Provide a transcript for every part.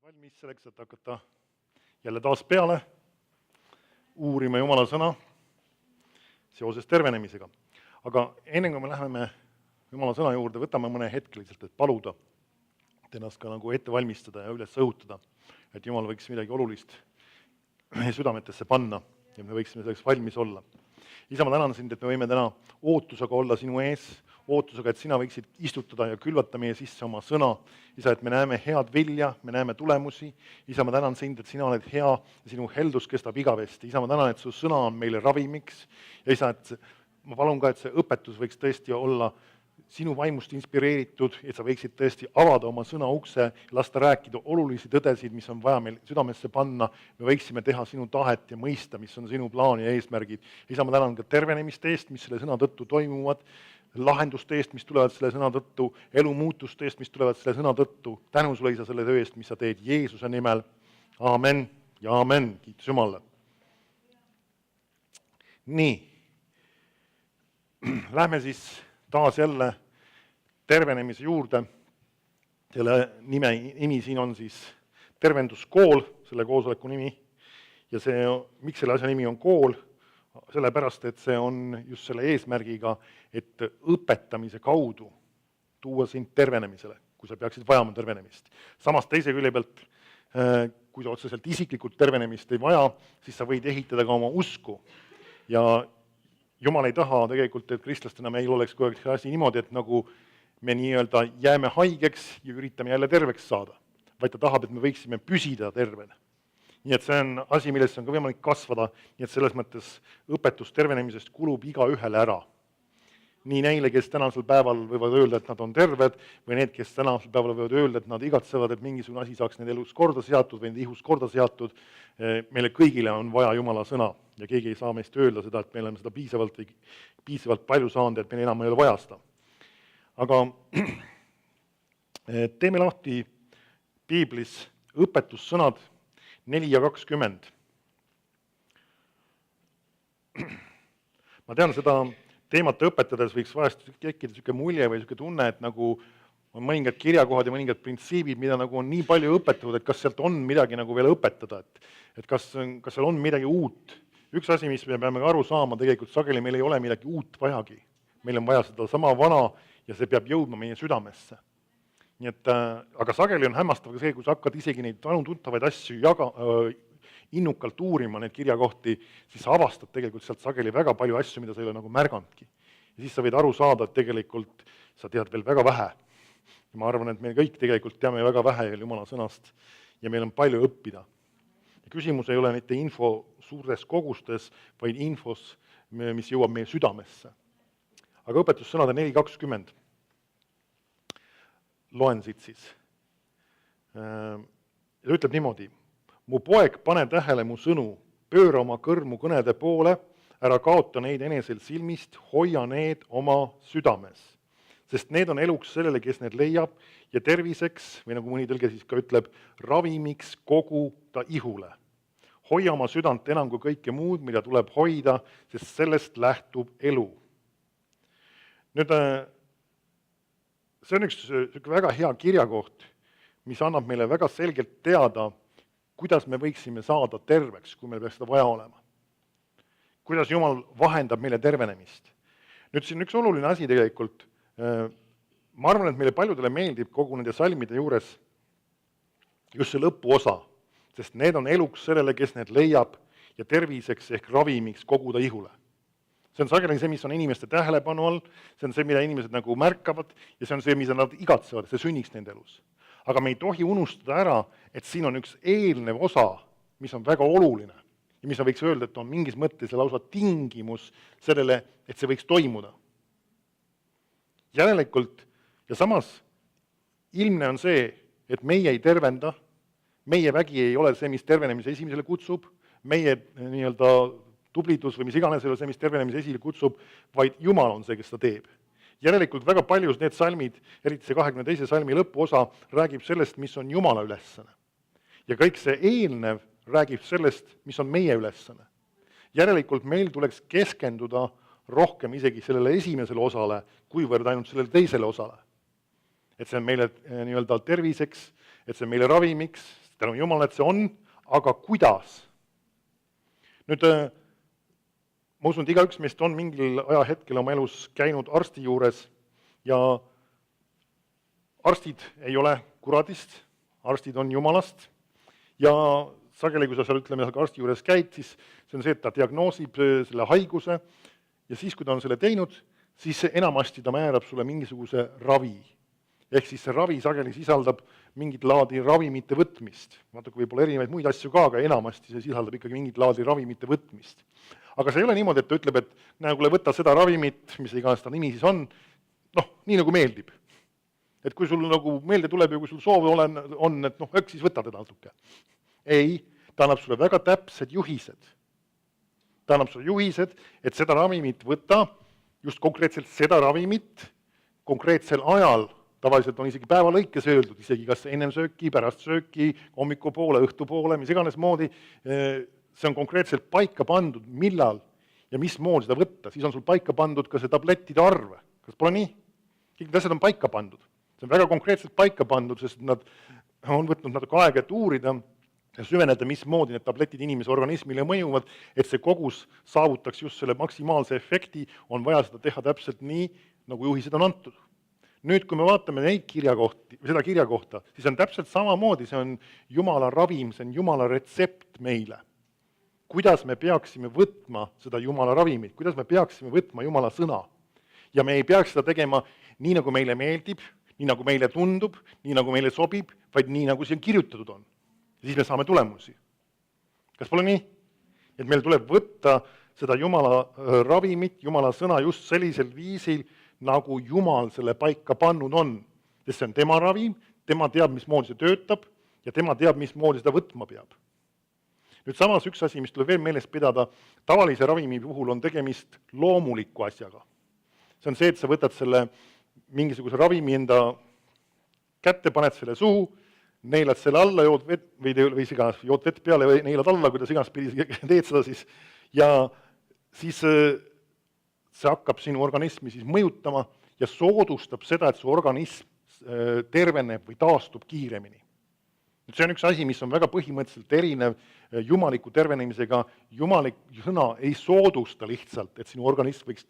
valmis selleks, et hakata jälle taas peale uurima Jumala sõna seoses tervenemisega. Aga enne kui me läheme Jumala sõna juurde, võtame mõne hetke lihtsalt, et paluda ennast ka nagu ette valmistada ja üles õhutada, et Jumal võiks midagi olulist meie südametesse panna ja me võiksime selleks valmis olla. Isa, ma tänan sind, et me võime täna ootusega olla sinu ees, ootusega, et sina võiksid istutada ja külvata meie sisse oma sõna. Isa, et me näeme head vilja, me näeme tulemusi. Isa, ma tänan sind, et sina oled hea ja sinu heldus kestab igavesti. Isa, ma tänan, et su sõna on meile ravimiks. Ja isa, et ma palun ka, et see õpetus võiks tõesti olla sinu vaimust inspireeritud, et sa võiksid tõesti avada oma sõna ukse ja lasta rääkida olulisi tõdesid, mis on vaja meil südamesse panna. Me võiksime teha sinu tahet ja mõista, mis on sinu plaan ja eesmärgid. Isa, ma tänan ka tervenemiste eest, mis selle sõna tõttu toimuvad, lahenduste eest, mis tulevad selle sõna tõttu, elumuutuste eest, mis tulevad selle sõna tõttu. Tänu sulle, isa, selle töö eest, mis sa teed Jeesuse nimel. Aamen ja aamen. Kiitus Jumalale. Nii. Lähme siis taas jälle tervenemise juurde. Selle nimi siin on siis tervenduskool, selle koosoleku nimi. Ja see, miks selle asja nimi on kool? Sellepärast, et see on just selle eesmärgiga, et õpetamise kaudu tuua sind tervenemisele, kui sa peaksid vajama tervenemist. Samas teise külje pealt, kui sa otseselt isiklikult tervenemist ei vaja, siis sa võid ehitada ka oma usku. Ja Jumal ei taha tegelikult, et kristlastena meil oleks kogu aeg asi niimoodi, et nagu me nii-öelda jääme haigeks ja üritame jälle terveks saada, vaid ta tahab, et me võiksime püsida tervena. Nii et see on asi, millesse on ka võimalik kasvada, nii et selles mõttes õpetus tervenemisest kulub iga ühele ära. Nii neile, kes tänasel päeval võivad öelda, et nad on terved, või need, kes tänasel päeval võivad öelda, et nad igatsevad, et mingisugune asi saaks nende elus korda seatud või nende ihus korda seatud. Meile kõigile on vaja Jumala sõna ja keegi ei saa meist öelda seda, et meil on seda piisavalt palju saanud, et meil enam ei ole vaja seda. Aga teeme lahti Piiblis õpetussõnad 4 ja 20. Ma tean, seda teemat õpetades võiks vahest tekkida niisugune mulje või niisugune tunne, et nagu on mõningad kirjakohad ja mõningad printsiibid, mida nagu on nii palju õpetatud, et kas sealt on midagi nagu veel õpetada, et kas seal on midagi uut. Üks asi, mis me peame aru saama, tegelikult sageli meil ei ole midagi uut vajagi. Meil on vaja seda sama vana ja see peab jõudma meie südamesse. Nii et, aga sageli on hämmastav ka see, kui sa hakkad isegi neid tuttavaid asju innukalt uurima, neid kirjakohti, siis sa avastad tegelikult sealt sageli väga palju asju, mida sa ei ole nagu märganudki. Ja siis sa võid aru saada, et tegelikult sa tead veel väga vähe. Ja ma arvan, et me kõik tegelikult teame väga vähe Jumala sõnast ja meil on palju õppida. Ja küsimus ei ole mitte info suures kogustes, vaid infos, mis jõuab meie südamesse. Aga õpetussõnade 4.20. Loen siit siis. Ja ütleb niimoodi. Mu poeg, pane tähele mu sõnu, pööra oma kõrmu kõnede poole, ära kaota neid enesel silmist, hoia need oma südames. Sest need on eluks sellele, kes need leiab, ja terviseks, või nagu mõni tõlge siis ka ütleb, ravimiks kogu ta ihule. Hoia oma südant enam kui kõike muud, mida tuleb hoida, sest sellest lähtub elu. Nüüd, see on üks väga hea kirjakoht, mis annab meile väga selgelt teada, kuidas me võiksime saada terveks, kui meil peaks seda vaja olema. Kuidas Jumal vahendab meile tervenemist. Nüüd siin üks oluline asi tegelikult, ma arvan, et meile paljudele meeldib kogu nende salmide juures just see lõpuosa, sest need on eluks sellele, kes need leiab ja terviseks ehk ravimiks koguda ihule. See on sageli see, mis on inimeste tähelepanu all, see on see, mida inimesed nagu märkavad ja see on see, mida nad igatsevad, see sünniks nende elus. Aga me ei tohi unustada ära, et siin on üks eelnev osa, mis on väga oluline ja mis võiks öelda, et on mingis mõttes lausa tingimus sellele, et see võiks toimuda. Järelikult ja samas ilmne on see, et meie ei tervenda, meie vägi ei ole see, mis tervenemise esimesele kutsub, meie nii-öelda tublidus või mis iganes ei ole see, mis tervenemise esile kutsub, vaid Jumal on see, kes ta teeb. Järelikult väga paljus need salmid, eriti see 22. salmi lõpuosa, räägib sellest, mis on Jumala ülesanne. Ja kõik see eelnev räägib sellest, mis on meie ülesanne. Järelikult meil tuleks keskenduda rohkem isegi sellele esimesele osale, kuivõrd ainult sellele teisele osale. Et see on meile nii-öelda terviseks, et see on meile ravimiks, tänu Jumalale, et see on, aga kuidas? Nüüd, ma usun, et igaüks meist on mingil ajahetkel oma elus käinud arsti juures ja arstid ei ole kuradist, arstid on Jumalast ja sageli, kui sa seal, ütleme, arsti juures käid, siis see on see, et ta diagnoosib selle haiguse ja siis, kui ta on selle teinud, siis enamasti ta määrab sulle mingisuguse ravi. Ehk siis see ravi sageli sisaldab mingit laadi ravimite võtmist. Natuke võib-olla erinevaid muid asju ka, aga enamasti see sisaldab ikkagi mingit laadi ravimite võtmist. Aga see ei ole niimoodi, et ta ütleb, et näe, kuule, võta seda ravimit, mis iganes ta nimi siis on, nii nagu meeldib. Et kui sul nagu meelde tuleb ja kui sul soov on, et eks siis võta teda natuke. Ei, ta annab sulle väga täpsed juhised. Ta annab sulle juhised, et seda ravimit võtta, just konkreetselt seda ravimit, konkreetsel ajal, tavaliselt on isegi päevalõikes öeldud, isegi kas ennem sööki, pärast sööki, hommikupoole, õhtupoole, mis iganes moodi, see on konkreetselt paika pandud, millal ja mismoodi seda võtta, siis on sul paika pandud ka see tablettide arv. Kas pole nii? Kõik need asjad on paika pandud. See on väga konkreetselt paika pandud, sest nad on võtnud natuke aega, et uurida ja süveneda, mismoodi need tabletid inimese organismile mõjuvad, et see kogus saavutaks just selle maksimaalse efekti, on vaja seda teha täpselt nii, nagu juhised on antud. Nüüd, kui me vaatame seda kirja kohta, siis on täpselt samamoodi, see on Jumala ravim, see on Jumala retsept meile. Kuidas me peaksime võtma seda Jumala ravimit, kuidas me peaksime võtma Jumala sõna. Ja me ei peaks seda tegema nii, nagu meile meeldib, nii, nagu meile tundub, nii, nagu meile sobib, vaid nii, nagu see on kirjutatud on. Ja siis me saame tulemusi. Kas pole nii? Et meil tuleb võtta seda Jumala ravimit, Jumala sõna just sellisel viisil, nagu Jumal selle paika pannud on. Sest see on tema ravim, tema teab, mismoodi see töötab ja tema teab, mismoodi seda võtma peab. Nüüd samas üks asi, mis tuleb veel meeles pidada, tavalise ravimi puhul on tegemist loomuliku asjaga. See on see, et sa võtad selle mingisuguse ravimi enda kätte, paned selle suhu, neilad selle alla, jood vett jood vett peale või neilad alla, kuidas iganes pidi teed seda siis, ja siis see hakkab sinu organismi siis mõjutama ja soodustab seda, et su organism terveneb või taastub kiiremini. See on üks asi, mis on väga põhimõtteliselt erinev jumaliku tervenemisega. Jumalik sõna ei soodusta lihtsalt, et sinu organism võiks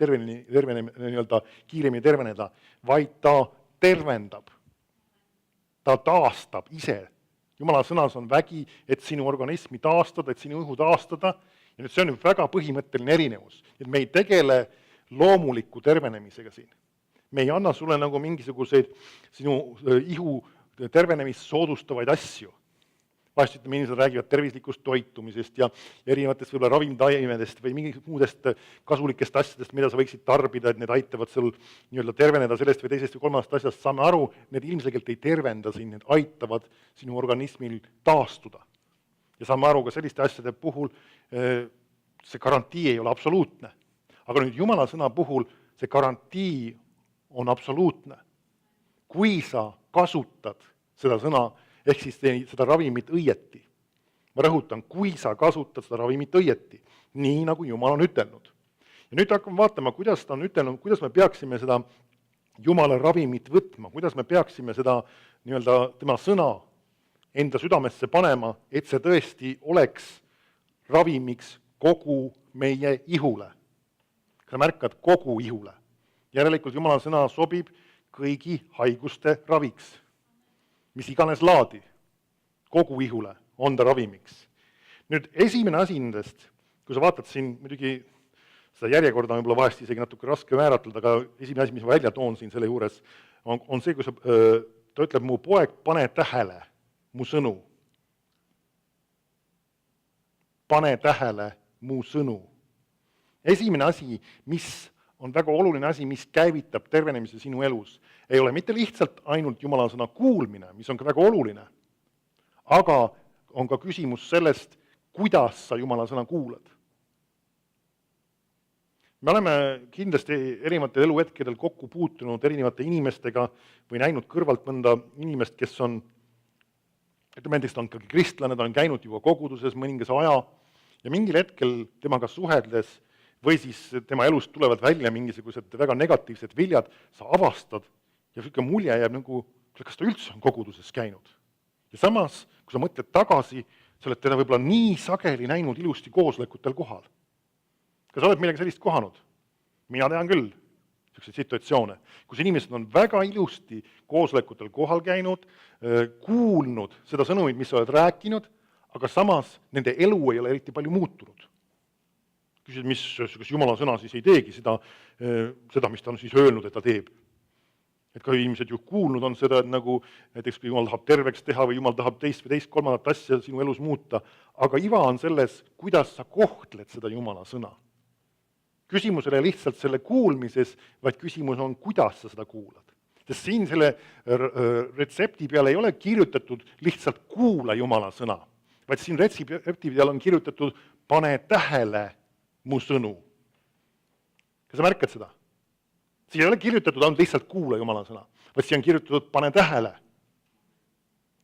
kiiremini terveneda, vaid ta tervendab. Ta taastab ise. Jumala sõnas on vägi, et sinu organismi taastada, et sinu õhu taastada. Ja nüüd see on väga põhimõtteline erinevus. Et me ei tegele loomuliku tervenemisega siin. Me ei anna sulle nagu mingisuguseid sinu ihu tervenemist soodustavaid asju. Vahest ütleme, inimesed räägivad tervislikust toitumisest ja erinevatest võib-olla ravimtaimedest või mingist muudest kasulikest asjadest, mida sa võiksid tarbida, et need aitavad sul terveneda sellest või teisest või kolmandast asjast. Saame aru, need ilmselgelt ei tervenda siin, need aitavad sinu organismil taastuda. Ja saame aru ka selliste asjade puhul, see garantii ei ole absoluutne. Aga nüüd Jumala sõna puhul see garantii on absoluutne. Kui sa kasutad seda sõna, ehk siis seda ravimit õieti. Ma rõhutan, kui sa kasutad seda ravimit õieti, nii nagu Jumal on ütelnud. Ja nüüd hakkame vaatama, kuidas ta on ütelnud, kuidas me peaksime seda Jumala ravimit võtma, kuidas me peaksime seda tema sõna enda südamesse panema, et see tõesti oleks ravimiks kogu meie ihule. Sa märkad kogu ihule. Järelikult Jumala sõna sobib kõigi haiguste raviks. Mis iganes laadi, kogu ihule on ta ravimiks. Nüüd esimene asi nendest, kui sa vaatad siin, muidugi seda järjekorda on võib-olla vahest isegi natuke raske määratleda, aga esimene asi, mis ma välja toon siin selle juures, on see, kui ta ütleb, mu poeg, pane tähele mu sõnu. Pane tähele mu sõnu. Esimene asi, mis on väga oluline asi, mis käivitab tervenemise sinu elus, ei ole mitte lihtsalt ainult Jumala sõna kuulmine, mis on ka väga oluline, aga on ka küsimus sellest, kuidas sa Jumala sõna kuulad. Me oleme kindlasti erinevatel eluhetkedel kokku puutunud erinevate inimestega või näinud kõrvalt mõnda inimest, kes on, näiteks ta on ikkagi kristlane, ta on käinud juba koguduses mõningase aja ja mingil hetkel temaga suhedles või siis tema elust tulevad välja mingisugused väga negatiivsed viljad, sa avastad ja selline mulje jääb nagu, kas ta üldse on koguduses käinud. Ja samas, kui sa mõtled tagasi, sa oled teda võib-olla nii sageli näinud ilusti koosolekutel kohal. Kas sa oled midagi sellist kohanud? Mina tean küll selliseid situatsioone, kus inimesed on väga ilusti koosolekutel kohal käinud, kuulnud seda sõnumit, mis sa oled rääkinud, aga samas nende elu ei ole eriti palju muutunud. Küsid, kas Jumala sõna siis ei teegi seda, mis ta on siis öelnud, et ta teeb. Et ka inimesed ju kuulnud on seda, et nagu näiteks kui Jumal tahab terveks teha või Jumal tahab teist või teist kolmandat asja sinu elus muuta, aga iva on selles, kuidas sa kohtled seda Jumala sõna. Küsimus ei ole lihtsalt selle kuulmises, vaid küsimus on, kuidas sa seda kuulad. Sest siin selle retsepti peale ei ole kirjutatud lihtsalt kuula Jumala sõna, vaid siin retsepti peale on kirjutatud pane tähele mu sõnu. Kas sa märkad seda? Siin ei ole kirjutatud ainult lihtsalt kuula Jumala sõna, vaid siin on kirjutatud pane tähele.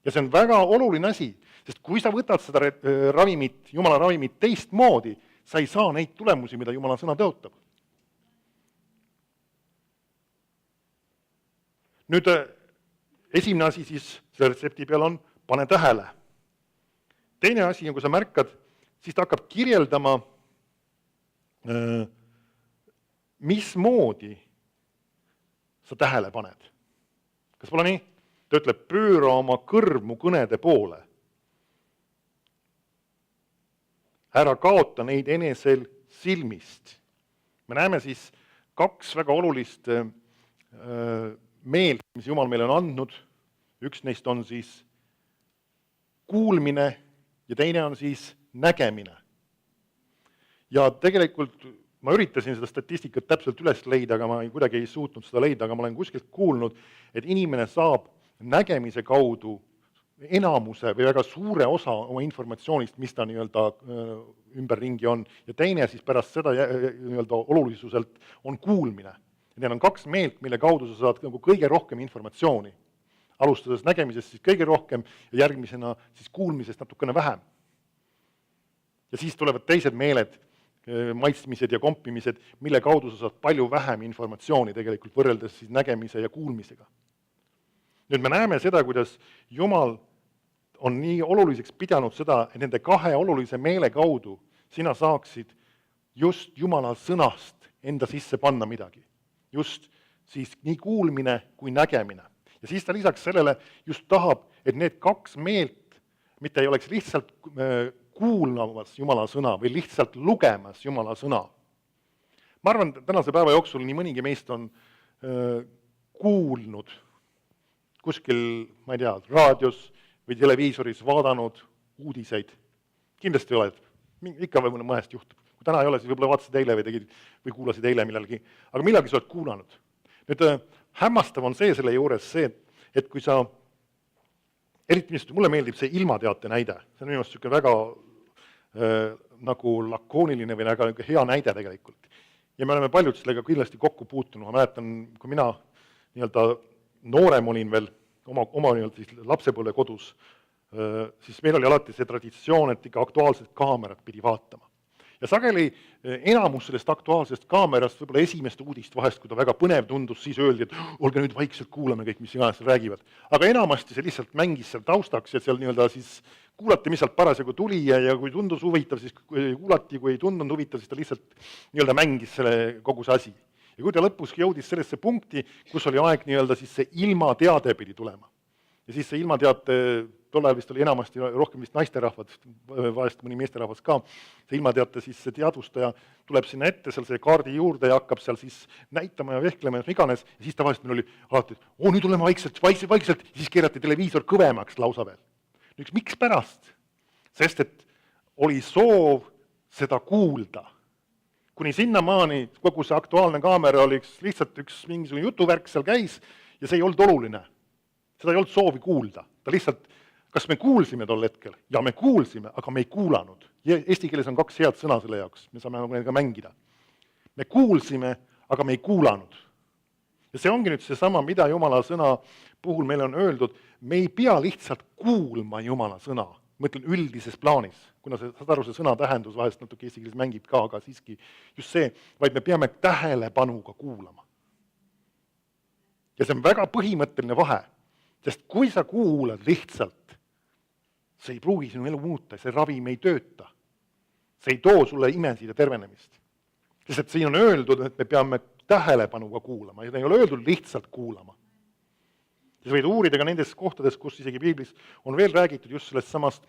Ja see on väga oluline asi, sest kui sa võtad seda ravimit, Jumala ravimit teistmoodi, sa ei saa neid tulemusi, mida Jumala sõna tõotab. Nüüd esimene asi siis selle retsepti peal on pane tähele. Teine asi, kui sa märkad, siis ta hakkab kirjeldama, mismoodi sa tähele paned. Kas pole nii? Ta ütleb, pööra oma kõrv mu kõnede poole. Ära kaota neid enesel silmist. Me näeme siis kaks väga olulist meelt, mis Jumal meile on andnud. Üks neist on siis kuulmine ja teine on siis nägemine. Ja tegelikult ma üritasin seda statistikat täpselt üles leida, aga ma kuidagi ei suutnud seda leida, aga ma olen kuskilt kuulnud, et inimene saab nägemise kaudu enamuse või väga suure osa oma informatsioonist, mis ta nii-öelda ümberringi on, ja teine siis pärast seda nii-öelda olulisuselt on kuulmine. Need on kaks meelt, mille kaudu sa saad nagu kõige rohkem informatsiooni. Alustades nägemisest siis kõige rohkem ja järgmisena siis kuulmisest natukene vähem. Ja siis tulevad teised meeled, maitsmised ja kompimised, mille kaudu sa saad palju vähem informatsiooni tegelikult võrreldes siis nägemise ja kuulmisega. Nüüd me näeme seda, kuidas Jumal on nii oluliseks pidanud seda, et nende kahe olulise meele kaudu sina saaksid just Jumala sõnast enda sisse panna midagi. Just siis nii kuulmine kui nägemine. Ja siis ta lisaks sellele just tahab, et need kaks meelt mitte ei oleks lihtsalt kuulnamas Jumala sõna või lihtsalt lugemas Jumala sõna. Ma arvan, et tänase päeva jooksul nii mõnigi meist on kuulnud kuskil, ma ei tea, raadios või televiisoris vaadanud uudiseid. Kindlasti oled, ikka võib-olla mõnest juhtub. Kui täna ei ole, siis võib-olla vaatasid eile või kuulasid eile millalgi. Aga millalgi sa oled kuulanud. Nüüd hämmastav on see selle juures see, et kui sa, eriti mulle meeldib see ilmateate näide, see on minu arust väga nagu lakooniline või väga hea näide tegelikult. Ja me oleme paljud sellega kindlasti kokku puutunud. Ma mäletan, kui mina nii-öelda noorem olin veel oma nii-öelda lapsepõlve kodus, siis meil oli alati see traditsioon, et ikka aktuaalsed kaamerad pidi vaatama. Ja sageli enamus sellest aktuaalsest kaamerast, võib-olla esimest uudist vahest, kui ta väga põnev tundus, siis öeldi, et olge nüüd vaikselt kuulame kõik, mis iganes räägivad. Aga enamasti see lihtsalt mängis seal taustaks ja seal nii-öelda siis kuulati, mis sealt parasjagu tuli ja kui tundus huvitav, siis kuulati, kui ei tundunud huvitav, siis ta lihtsalt nii-öelda mängis selle kogu see asi. Ja kui ta lõpus jõudis sellesse punkti, kus oli aeg nii-öelda siis see ilmateade pidi tulema. Ja siis see ilmateate, tolle vist oli enamasti rohkem vist naisterahvad, vahest mõni meesterahvas ka, see ilmateate siis see teadvustaja tuleb sinna ette seal see kaardi juurde ja hakkab seal siis näitama ja vehklema ja iganes, ja siis tavaliselt meil oli alati, et nüüd oleme vaikselt, ja siis keerati televiisor kõvemaks lausa veel. Nüüd miks pärast? Sest et oli soov seda kuulda. Kuni sinnamaani kogu see aktuaalne kaamera oli lihtsalt üks mingisugune jutuvärk seal käis ja see ei olnud oluline. Seda ei olnud soovi kuulda. Ta lihtsalt, kas me kuulsime tol hetkel? Ja me kuulsime, aga me ei kuulanud. Eesti keeles on kaks head sõna selle jaoks, me saame nendega mängida. Me kuulsime, aga me ei kuulanud. Ja see ongi nüüd seesama, mida Jumala sõna puhul meile on öeldud, me ei pea lihtsalt kuulma Jumala sõna. Mõtlen üldises plaanis, kuna see sõna tähendus vahest natuke eesti keeles mängib ka, aga siiski just see, vaid me peame tähelepanuga kuulama. Ja see on väga põhimõtteline vahe, sest kui sa kuulad lihtsalt see ei pruugi sinu elu muuta, see ravim ei tööta. See ei too sulle imesid ja tervenemist. Sest et siin on öeldud, et me peame tähelepanuga kuulama, ja ei ole öeldud lihtsalt kuulama. Ja sa võid uurida ka nendes kohtades, kus isegi piiblis on veel räägitud just sellest samast,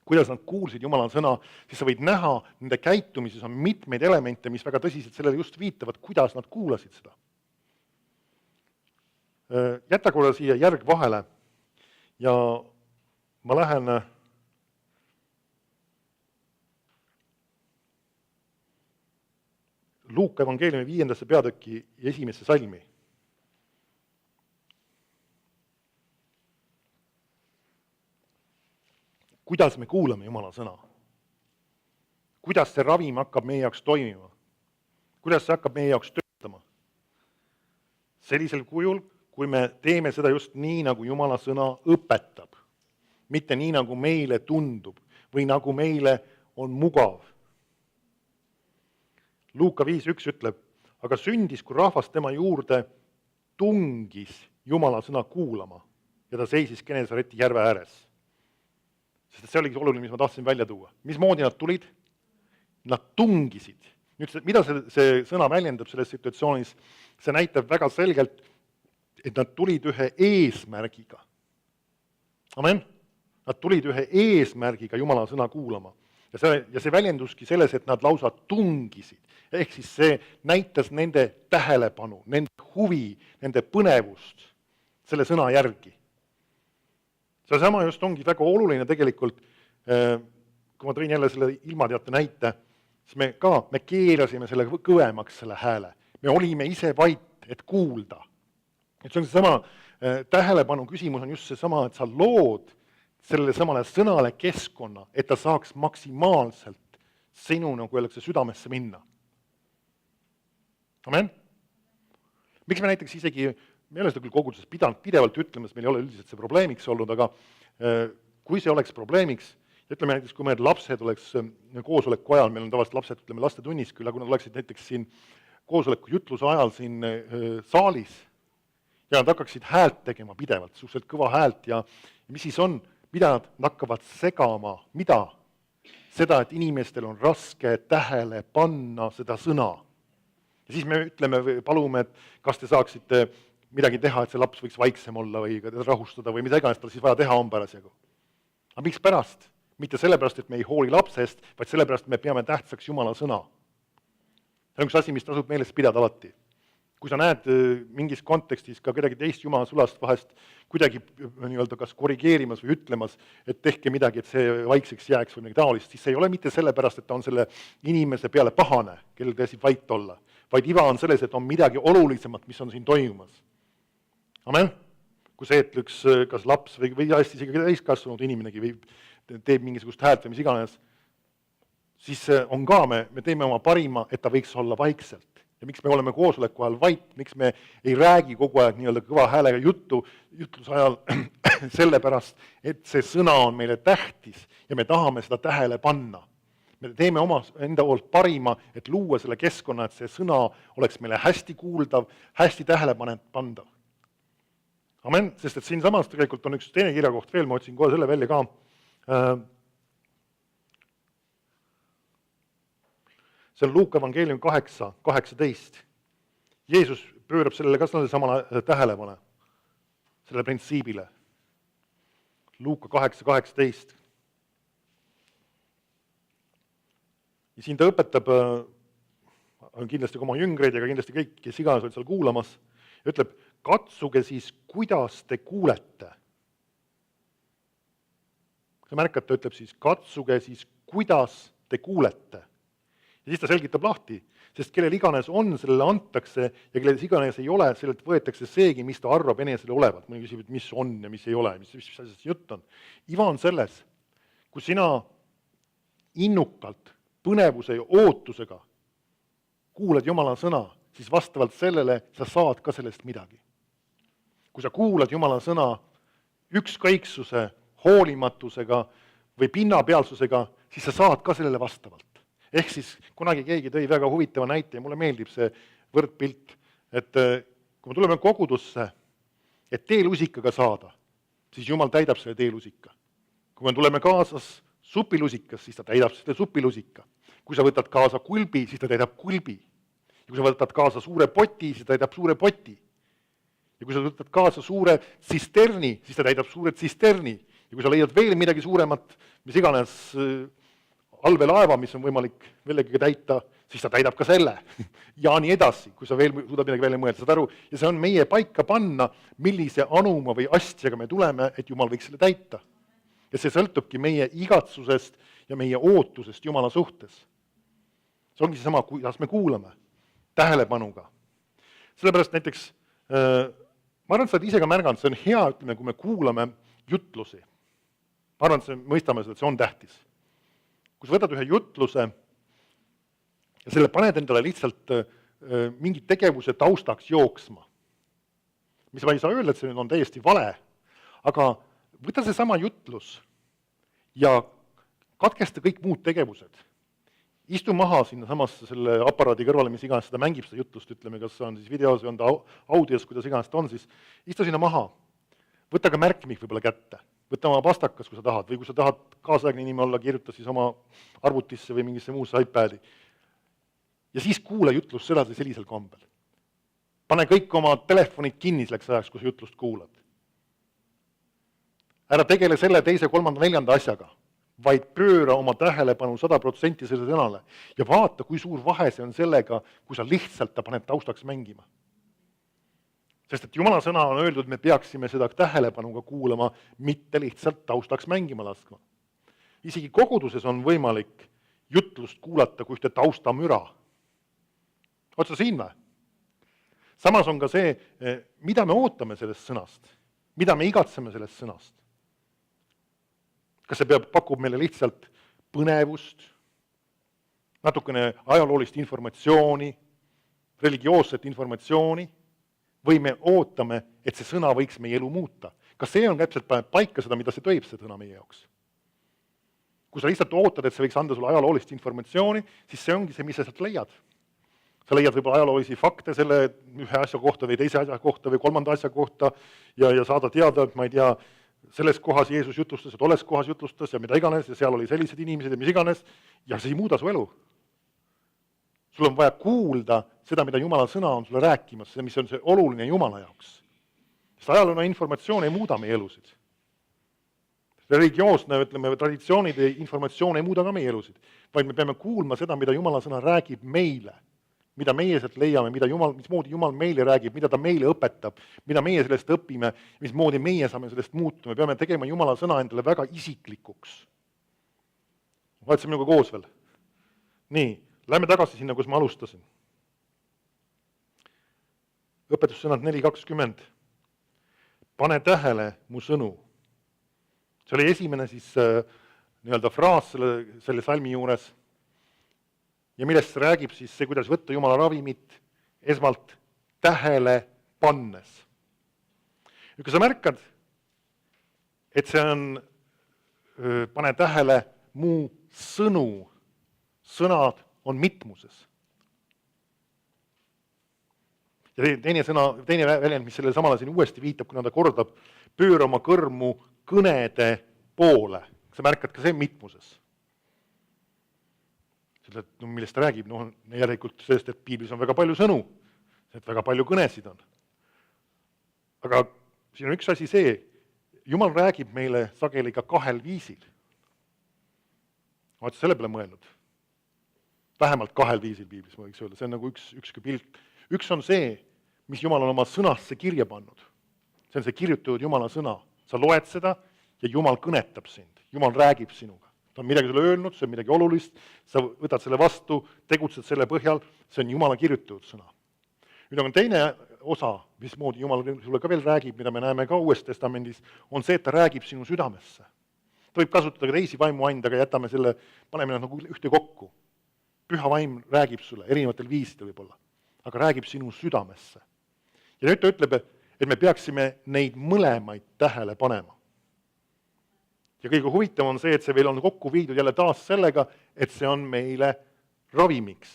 kuidas nad kuulsid Jumala sõna, siis sa võid näha, nende käitumises on mitmeid elemente, mis väga tõsiselt sellele just viitavad, kuidas nad kuulasid seda. Jäta korra siia järg vahele ja ma lähen Luuka evangeeliumi 5. peatüki 1. salmi. Kuidas me kuulame Jumala sõna? Kuidas see ravim hakkab meie jaoks toimima? Kuidas see hakkab meie jaoks töötama? Sellisel kujul, kui me teeme seda just nii, nagu Jumala sõna õpetab. Mitte nii, nagu meile tundub või nagu meile on mugav. Luuka 5.1 ütleb, aga sündis, kui rahvas tema juurde tungis Jumala sõna kuulama ja ta seisis Genesareti järve ääres. Sest see oligi oluline, mis ma tahtsin välja tuua. Mismoodi nad tulid? Nad tungisid. Nüüd, mida see sõna väljendab selles situatsioonis? See näitab väga selgelt, et nad tulid ühe eesmärgiga. Amen? Nad tulid ühe eesmärgiga Jumala sõna kuulama. Ja see väljenduski selles, et nad lausa tungisid. Ehk siis see näitas nende tähelepanu, nende huvi, nende põnevust selle sõna järgi. See sama just ongi väga oluline tegelikult, kui ma tõin jälle selle ilmateate näite, siis me keerasime selle kõvemaks selle hääle. Me olime ise vait, et kuulda. Et see on see sama tähelepanu küsimus on just see sama, et sa lood sellele samale sõnale keskkonna, et ta saaks maksimaalselt sinu, nagu öeldakse, südamesse minna. Amen? Miks me näiteks isegi, me ei ole seda küll koguduses pidevalt ütlemas, meil ei ole üldiselt see probleemiks olnud, aga kui see oleks probleemiks, ütleme näiteks, kui mõned lapsed oleks koosoleku ajal, meil on tavaliselt lapsed, ütleme lastetunnis küll, aga kui nad oleksid näiteks siin koosoleku jutluse ajal siin saalis ja nad hakkaksid häält tegema pidevalt, suhteliselt kõva häält ja mis siis on, mida nad hakkavad segama, mida? Seda, et inimestel on raske tähele panna seda sõna. Ja siis me ütleme, palume, et kas te saaksite midagi teha, et see laps võiks vaiksem olla või rahustada või mida iganes tal siis vaja teha on parasjagu. Aga miks pärast? Mitte sellepärast, et me ei hooli lapsest, vaid sellepärast, et me peame tähtsaks Jumala sõna. See on üks asi, mis tasub meeles pidada alati. Kui sa näed mingis kontekstis ka kedagi teist Jumala sulast vahest kuidagi nii-öelda kas korrigeerimas või ütlemas, et tehke midagi, et see vaikseks jääks või midagi taolist, siis see ei ole mitte sellepärast, et ta on selle inimese peale pahane, kellel käsib vait olla, vaid iva on selles, et on midagi olulisemat, mis on siin toimumas. Amen? Kui see, et üks kas laps või hästi isegi täiskasvanud inimenegi või teeb mingisugust häält või mis iganes, siis on ka, me teeme oma parima, et ta võiks olla vaikselt. Ja miks me oleme koosoleku ajal vait, miks me ei räägi kogu aeg nii-öelda kõva häälega jutluse ajal sellepärast, et see sõna on meile tähtis ja me tahame seda tähele panna. Me teeme enda poolt parima, et luua selle keskkonna, et see sõna oleks meile hästi kuuldav, hästi tähelepandav. Amen, sest et siin samas tegelikult on üks teine kirjakoht veel, ma otsin kohe selle välja ka. See on Luuka evangeelium 8:18. Jeesus pöörab sellele ka samale tähelepanu, selle printsiibile. Luuka 8:18. Ja siin ta õpetab, on kindlasti oma jüngreid ja ka kindlasti kõik, kes iganes olid seal kuulamas, ja ütleb, katsuge siis, kuidas te kuulete. Sa märkad, ta ütleb siis, katsuge siis, kuidas te kuulete. Ja siis ta selgitab lahti, sest kellel iganes on, sellele antakse ja kellel iganes ei ole, sellelt võetakse seegi, mis ta arvab enesele olevat. Mõni küsib, et mis on ja mis ei ole, mis asjast jutt on. Iva on selles, kui sina innukalt, põnevuse ja ootusega kuulad Jumala sõna, siis vastavalt sellele sa saad ka sellest midagi. Kui sa kuulad Jumala sõna ükskõiksuse, hoolimatusega või pinnapealsusega, siis sa saad ka sellele vastavalt. Ehk siis kunagi keegi tõi väga huvitava näite ja mulle meeldib see võrdpilt, et kui me tuleme kogudusse, et teelusikaga saada, siis Jumal täidab selle teelusika. Kui kui me tuleme kaasas supilusikas, siis ta täidab selle supilusika. Kui sa võtad kaasa kulbi, siis ta täidab kulbi. Ja kui sa võtad kaasa suure poti, siis ta täidab suure poti. Ja kui sa võtad kaasa suure tsisterni, siis ta täidab suure tsisterni. Ja kui sa leiad veel midagi suuremat, mis iganes allveelaeva, mis on võimalik vellegagi täita, siis ta täidab ka selle. Ja nii edasi, kui sa veel suudad midagi välja mõelda, saad aru. Ja see on meie paika panna, millise anuma või astjaga me tuleme, et Jumal võiks selle täita. Ja see sõltubki meie igatsusest ja meie ootusest Jumala suhtes. See ongi seesama, kuidas me kuulame, tähelepanuga. Sellepärast näiteks, ma arvan, et sa oled ise ka märganud, see on hea, ütleme, kui me kuulame jutlusi. Ma arvan, et mõistame seda, et see on tähtis. Kui sa võtad ühe jutluse ja selle paned endale lihtsalt mingi tegevuse taustaks jooksma, mis ma ei saa öelda, et see on täiesti vale, aga võta see sama jutlus ja katkesta kõik muud tegevused. Istu maha sinna samasse selle aparaadi kõrvale, mis iganes seda mängib seda jutlust, ütleme, kas on siis videos või on ta audios, kuidas iganes ta on, siis istu sinna maha. Võta ka märkmik võib-olla kätte. Võta oma pastakas, kui sa tahad, või kui sa tahad kaasaegne nimi olla, kirjuta siis oma arvutisse või mingisse muusse iPadi. Ja siis kuula jutlust sedasi sellisel kombel. Pane kõik oma telefonid kinni selleks ajaks, kui sa jutlust kuulad. Ära tegele selle teise, kolmanda, neljanda asjaga, vaid pööra oma tähelepanu 100% selle sõnale ja vaata, kui suur vahe see on sellega, kui sa lihtsalt ta paned taustaks mängima. Sest et Jumala sõna on öeldud, et me peaksime seda tähelepanuga kuulama, mitte lihtsalt taustaks mängima laskma. Isegi koguduses on võimalik jutlust kuulata kui ühte taustamüra. Otsa siin või? Samas on ka see, mida me ootame sellest sõnast, mida me igatseme sellest sõnast. Kas see pakub meile lihtsalt põnevust, natukene ajaloolist informatsiooni, religioosset informatsiooni, või me ootame, et see sõna võiks meie elu muuta. Kas see on täpselt paika seda, mida see tohib, see sõna meie jaoks? Kui sa lihtsalt ootad, et see võiks anda sulle ajaloolist informatsiooni, siis see ongi see, mis sa sealt leiad. Sa leiad võib-olla ajaloolisi fakte selle ühe asja kohta või teise asja kohta või kolmanda asja kohta ja saada teada, et ma ei tea, selles kohas Jeesus jutlustas ja tolles kohas jutlustas ja mida iganes ja seal oli sellised inimesed ja mis iganes ja see ei muuda su elu. Sul on vaja kuulda seda, mida Jumala sõna on sulle rääkimas, see, mis on see oluline Jumala jaoks. Sest ajalooline informatsioon ei muuda meie elusid. Religioosne, ütleme, traditsioonide informatsioon ei muuda ka meie elusid, vaid me peame kuulma seda, mida Jumala sõna räägib meile, mida meie sealt leiame, mismoodi Jumal meile räägib, mida ta meile õpetab, mida meie sellest õpime, mismoodi meie saame sellest muuta. Me peame tegema Jumala sõna endale väga isiklikuks. Vaatasin minuga koos veel. Nii, lähme tagasi sinna, kus ma alustasin. Õpetussõnad 4.20. Pane tähele mu sõnu. See oli esimene siis nii-öelda fraas selle salmi juures. Ja millest see räägib siis see, kuidas võtta Jumala ravimit esmalt tähele pannes. Ja kui sa märkad, et see on, pane tähele mu sõnu, sõnad on mitmuses. Ja teine väljend, mis sellele samale siin uuesti viitab, kuna ta kordab, pööra oma kõrmu kõnede poole. Sa märkad ka see mitmuses. Millest ta räägib, järelikult sellest, et piiblis on väga palju sõnu, et väga palju kõnesid on. Aga siin on üks asi see, Jumal räägib meile sageli ka kahel viisil. Ma olen selle peale mõelnud. Vähemalt kahel viisil piiblis, ma võiks öelda, see on nagu üks pilt. Üks on see, mis Jumal on oma sõnasse kirja pannud. See on see kirjutatud Jumala sõna. Sa loed seda ja Jumal kõnetab sind. Jumal räägib sinuga. Ta on midagi sulle öelnud, see on midagi olulist, sa võtad selle vastu, tegutsed selle põhjal, see on Jumala kirjutatud sõna. Nüüd on teine osa, mismoodi Jumal sulle ka veel räägib, mida me näeme ka Uues Testamendis, on see, et ta räägib sinu südamesse. Ta võib kasutada ka teisi vaimuande, aga jätame selle, paneme nagu ühte kokku. Püha vaim räägib sulle, erinevatel viisidel võib-olla, aga räägib sinu südamesse. Ja nüüd ta ütleb, et me peaksime neid mõlemaid tähele panema. Ja kõige huvitav on see, et see veel on kokku viidud jälle taas sellega, et see on meile ravimiks.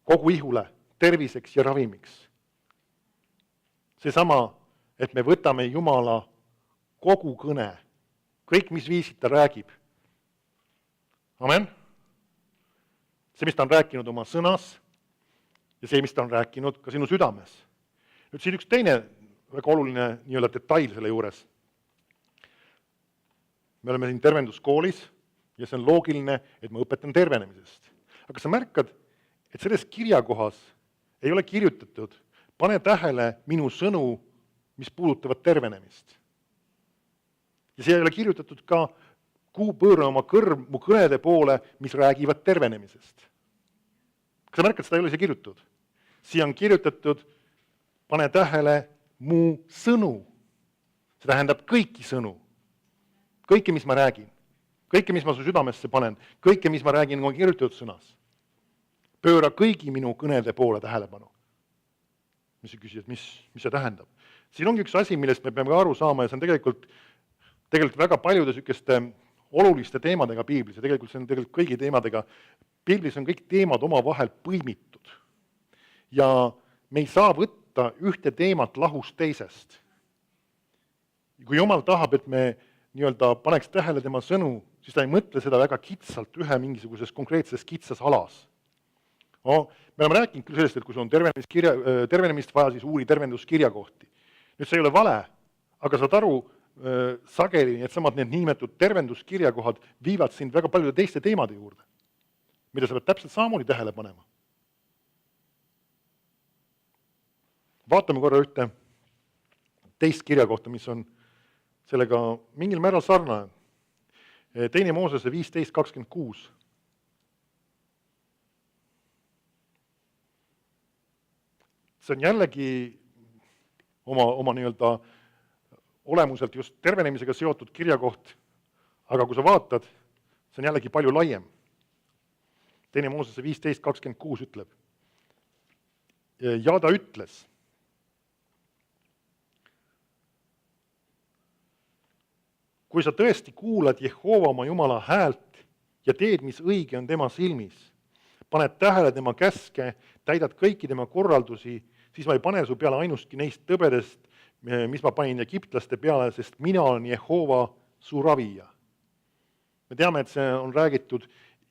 Kogu ihule, terviseks ja ravimiks. Seesama, et me võtame Jumala kogu kõne kõik, mis viisid ta räägib. Amen. See, mis ta on rääkinud oma sõnas ja see, mis ta on rääkinud ka sinu südames. Nüüd siin üks teine väga oluline nii-öelda detail selle juures. Me oleme siin tervenduskoolis ja see on loogiline, et ma õpetan tervenemisest. Aga sa märkad, et selles kirjakohas ei ole kirjutatud, pane tähele minu sõnu, mis puudutavad tervenemist. Ja see ei ole kirjutatud ka pööra oma kõrv mu kõnede poole, mis räägivad tervenemisest. Kas sa märkad, seda ei ole siia kirjutatud? Siia on kirjutatud, pane tähele mu sõnu. See tähendab kõiki sõnu. Kõike, mis ma räägin. Kõike, mis ma su südamesse panen. Kõike, mis ma räägin, on kirjutatud sõnas. Pööra kõigi minu kõnede poole tähelepanu. Mis sa küsid, mis see tähendab? Siin ongi üks asi, millest me peame aru saama ja see on tegelikult väga paljude sükeste oluliste teemadega piiblis ja tegelikult see on tegelikult kõigi teemadega. Piiblis on kõik teemad omavahel põimitud. Ja me ei saa võtta ühte teemat lahus teisest. Kui Jumal tahab, et me nii-öelda paneks tähele tema sõnu, siis ta ei mõtle seda väga kitsalt ühe mingisuguses konkreetses kitsas alas. No, me oleme rääkinud küll sellest, et kui sul on tervenemist vaja, siis uuri tervenduskirjakohti. Nüüd see ei ole vale, aga saad aru, sageli need niimetud tervenduskirjakohad viivad sind väga paljude teiste teemade juurde, mida sa pead täpselt samamoodi tähele panema. Vaatame korra ühte teist kirjakohta, mis on sellega mingil määral sarnane. 2. Moosese 15:26. See on jällegi oma nii-öelda olemuselt just tervenemisega seotud kirjakoht, aga kui sa vaatad, see on jällegi palju laiem. 2. Moosese 15:26 ütleb. Ja ta ütles, kui sa tõesti kuulad Jehova oma Jumala häält ja teed, mis õige on tema silmis, paned tähele tema käske, täidad kõiki tema korraldusi, siis ma ei pane su peale ainustki neist tõbedest, mis ma panin egiptlaste peale, sest mina olen Jehova su ravija. Me teame, et see on räägitud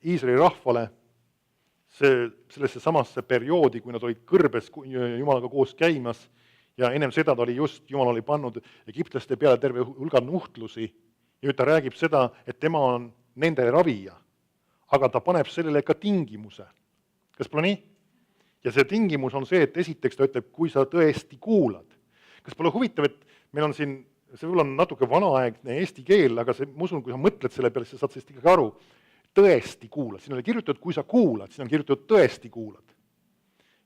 Iisraeli rahvale sellesse samasse perioodi, kui nad olid kõrbes Jumalaga koos käimas ja ennem seda ta oli just, Jumal oli pannud egiptlaste peale terve hulga nuhtlusi ja nüüd ta räägib seda, et tema on nende ravija, aga ta paneb sellele ka tingimuse. Kas pole nii? Ja see tingimus on see, et esiteks ta ütleb, kui sa tõesti kuulad. Kas pole huvitav, et meil on siin, see võib-olla on natuke vanaaegne eesti keel, aga see, ma usun, kui sa mõtled selle peale, siis sa saad sellest ikkagi aru, tõesti kuulad. Siin oli kirjutatud, kui sa kuulad, siin on kirjutatud tõesti kuulad.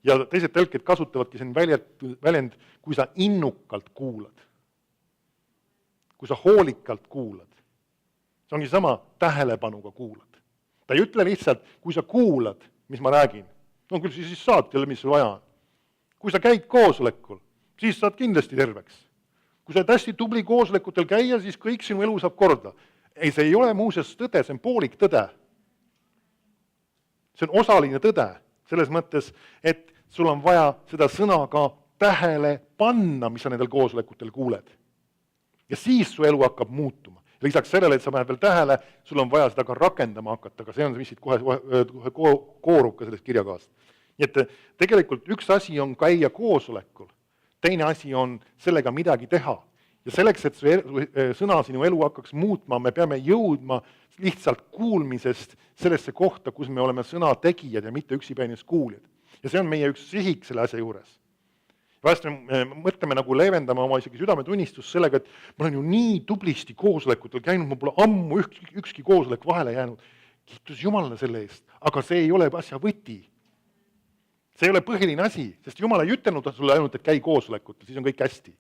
Ja teised tõlked kasutavadki siin väljend, kui sa innukalt kuulad. Kui sa hoolikalt kuulad. See ongi sama tähelepanuga kuulad. Ta ei ütle lihtsalt, kui sa kuulad, mis ma räägin. No küll siis saad jälle, mis sul vaja on. Kui sa käid koosolekul, siis saad kindlasti terveks. Kui sa hästi tubli koosolekutel käia, siis kõik sinu elu saab korda. Ei, see ei ole muuseas tõde, see on poolik tõde. See on osaline tõde, selles mõttes, et sul on vaja seda sõna ka tähele panna, mis sa nendel koosolekutel kuuled. Ja siis su elu hakkab muutuma. Ja lisaks sellele, et sa paned veel tähele, sul on vaja seda ka rakendama hakata, aga see on, mis siit kohe koorub ka sellest kirjakohast. Nii et tegelikult üks asi on käia koosolekul, teine asi on sellega midagi teha. Ja selleks, et su sõna sinu elu hakkaks muutma, me peame jõudma lihtsalt kuulmisest sellesse kohta, kus me oleme sõna tegijad ja mitte üksipäines kuuljad. Ja see on meie üks sihik selle asja juures. Vahest me mõtleme nagu leevendama oma isegi südametunnistust sellega, et ma olen ju nii tublisti koosolekutel käinud, ma pole ammu ükski koosolek vahele jäänud. Kiitus Jumalale selle eest, aga see ei ole asja võti. See ei ole põhiline asi, sest Jumal ei ütelnud sulle ainult, et käi koosolekutel, siis on kõik hästi.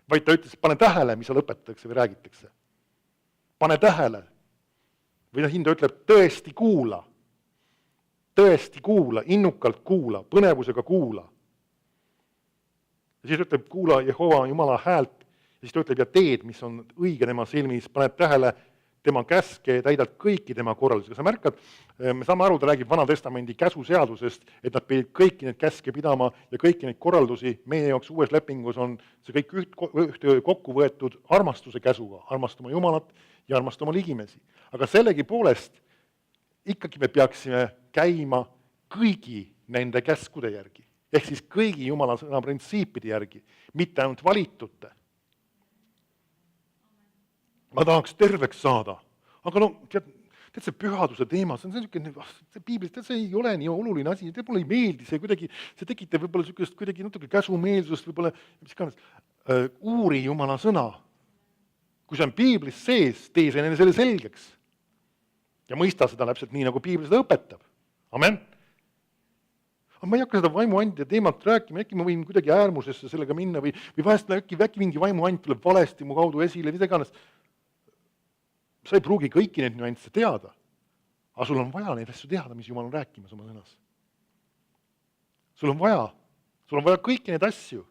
Vaid ta ütles, pane tähele, mis seal õpetatakse või räägitakse. Pane tähele. Või hinda ütleb, tõesti kuula, innukalt kuula, põnevusega kuula. Ja siis ütleb, kuula Jehova Jumala häält, ja siis ta ütleb, ja teed, mis on õige tema silmis, paned tähele tema käske, täidad kõiki tema korraldusi. Sa märkad, me saame aru, ta räägib Vana Testamendi käsuseadusest, et nad pidid kõiki neid käske pidama ja kõiki neid korraldusi. Meie jaoks uues lepingus on see kõik ühte kokku võetud armastuse käsuga, armastama Jumalat ja armastama ligimesi. Aga sellegi poolest ikkagi me peaksime käima kõigi nende käskude järgi, ehk siis kõigi Jumala sõna printsiipide järgi, mitte ainult valitute. Ma tahaks terveks saada, aga no, tead see pühaduse teema, see piiblis, see ei ole nii oluline asi, mulle ei meeldi see kuidagi, see tekitab võib-olla sellist kuidagi natuke käsumeelsust, võib-olla, mis kannas, uuri Jumala sõna. Kui see on piiblis sees, tee selle selgeks ja mõista seda täpselt nii, nagu piiblis seda õpetab. Amen. Aga ma ei hakka seda vaimuandja teemat rääkima, äkki ma võin kuidagi äärmusesse sellega minna või vahest äkki mingi vaimuand tuleb valesti mu kaudu esile, mida iganes. Sa ei pruugi kõiki neid nüansse teada, aga sul on vaja neid asju teada, mis Jumal on rääkimas oma sõnas. Sul on vaja kõiki neid asju.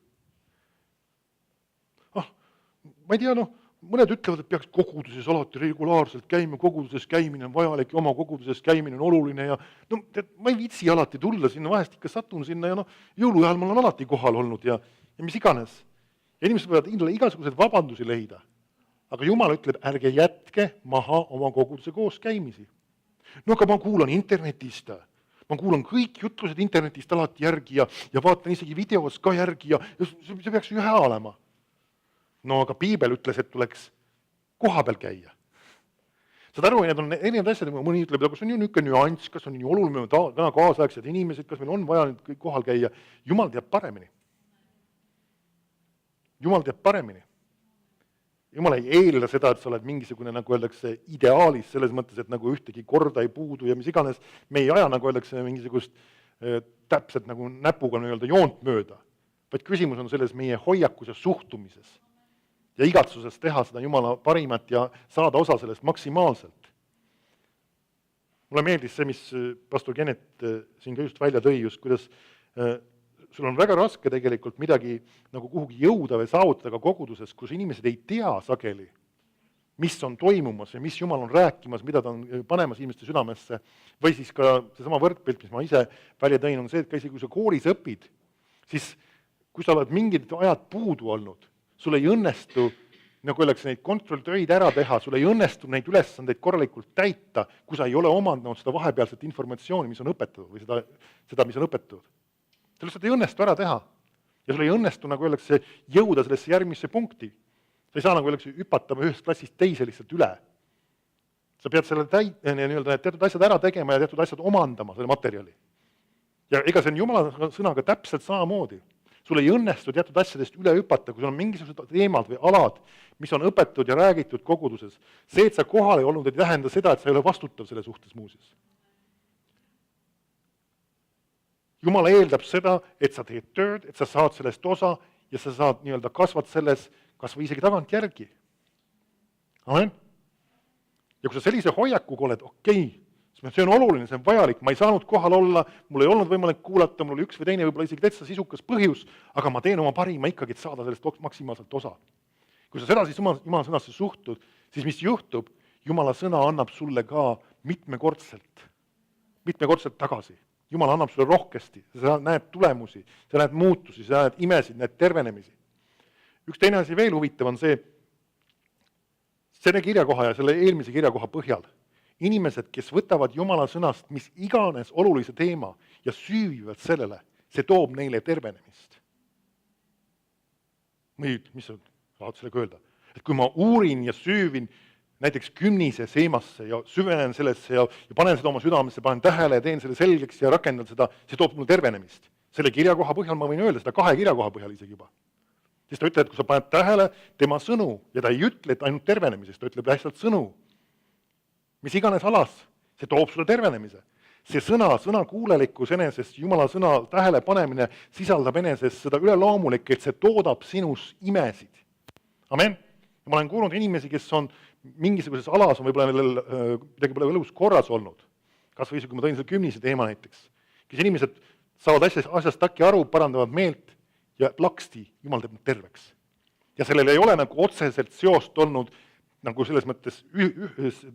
Ma ei tea, mõned ütlevad, et peaks koguduses alati regulaarselt käima, koguduses käimine on vajalik ja oma koguduses käimine on oluline ja ma ei viitsi alati tulla sinna, vahest ikka satun sinna ja jõuluajal ma olen alati kohal olnud ja mis iganes. Ja inimesed võivad igasuguseid vabandusi leida. Aga Jumal ütleb, ärge jätke maha oma koguduse koos käimisi. Aga ma kuulan internetist, ma kuulan kõik jutlused internetist alati järgi ja vaatan isegi videos ka järgi ja see peaks ju hea olema. Aga piibel ütles, et tuleks koha peal käia. Saad aru, need on erinevad asjad, mõni ütleb, kas on ju niisugune nüanss, kas on nii oluline, täna kaasaegsed inimesed, kas meil on vaja nüüd kohal käia. Jumal teab paremini. Jumal teab paremini. Jumal ei eelda seda, et sa oled mingisugune, nagu öeldakse, ideaalis, selles mõttes, et nagu ühtegi korda ei puudu ja mis iganes. Me ei aja, nagu öeldakse, mingisugust täpselt nagu näpuga joont mööda, vaid küsimus on selles meie hoiakus ja suhtumises ja igatsuses teha seda Jumala parimat ja saada osa sellest maksimaalselt. Mulle meeldis see, mis pastor Kennet siin ka just välja tõi, just kuidas sul on väga raske tegelikult midagi nagu kuhugi jõuda või saavutada ka koguduses, kus inimesed ei tea sageli, mis on toimumas ja mis Jumal on rääkimas, mida ta on panemas inimeste südamesse. Või siis ka seesama võrdpilt, mis ma ise välja tõin, on see, et ka isegi kui sa koolis õpid, siis kui sa oled mingid ajad puudu olnud, sul ei õnnestu, nagu öeldakse, neid kontrolltöid ära teha, sul ei õnnestu neid ülesandeid korralikult täita, kui sa ei ole omandanud seda vahepealset informatsiooni, mis on õpetatud või seda, mis on õpetatud. See lihtsalt ei õnnestu ära teha. Ja sul ei õnnestu, nagu öeldakse, jõuda sellesse järgmisse punkti. Sa ei saa, nagu öeldakse, hüpata ühest klassist teise lihtsalt üle. Sa pead selle teatud asjad ära tegema ja teatud asjad omandama, selle materjali. Ja ega see on Jumala sõnaga täpselt samamoodi. Sul ei õnnestu teatud asjadest üle hüpata, kui sul on mingisugused teemad või alad, mis on õpetud ja räägitud koguduses. See, et sa kohal ei olnud, ei tähenda seda, et sa ei ole vastutav selle suhtes muuseas. Jumal eeldab seda, et sa teed tööd, et sa saad sellest osa ja sa saad kasvad selles kas või isegi tagant järgi. Amen. Ja kui sa sellise hoiakuga oled, okei, see on oluline, see on vajalik, ma ei saanud kohal olla, mul ei olnud võimalik kuulata, mul oli üks või teine võib-olla isegi täitsa sisukas põhjus, aga ma teen oma parima ikkagi, et saada sellest maksimaalselt osa. Kui sa seda siis Jumala sõnasse suhtud, siis mis juhtub? Jumala sõna annab sulle ka mitmekordselt tagasi. Jumal annab sulle rohkesti, sa näed tulemusi, sa näed muutusi, sa näed imesid, näed tervenemisi. Üks teine asi veel huvitav on see, selle kirjakoha ja selle eelmise kirjakoha põhjal. Inimesed, kes võtavad Jumala sõnast, mis iganes olulise teema ja süüvivad sellele, see toob neile tervenemist. Mis sa tahad sellega öelda? Et kui ma uurin ja süüvin näiteks kümnise seemasse ja süvenen sellesse ja panen seda oma südamesse, panen tähele ja teen selle selgeks ja rakendan seda, see toob mulle tervenemist. Selle kirjakoha põhjal ma võin öelda, seda 2 kirjakoha põhjal isegi juba. Siis ta ütleb, et kui sa paned tähele tema sõnu ja ta ei ütle, et ainult tervenemisest, ta ütleb lihtsalt sõnu. Mis iganes alas, see toob sulle tervenemise. See sõna kuulelikkus enesest, Jumala sõna tähele panemine sisaldab enesest seda üleloomulik, et see toodab sinus imesid. Amen. Ja ma olen kuulnud inimesi, kes on mingisuguses alas on võib-olla midagi pole elus korras olnud. Kas või kui ma tõin selle 10 teema näiteks. Kes inimesed saavad asjast takki aru, parandavad meelt ja plaksti, Jumal teeb nad terveks. Ja sellel ei ole nagu otseselt seost olnud nagu selles mõttes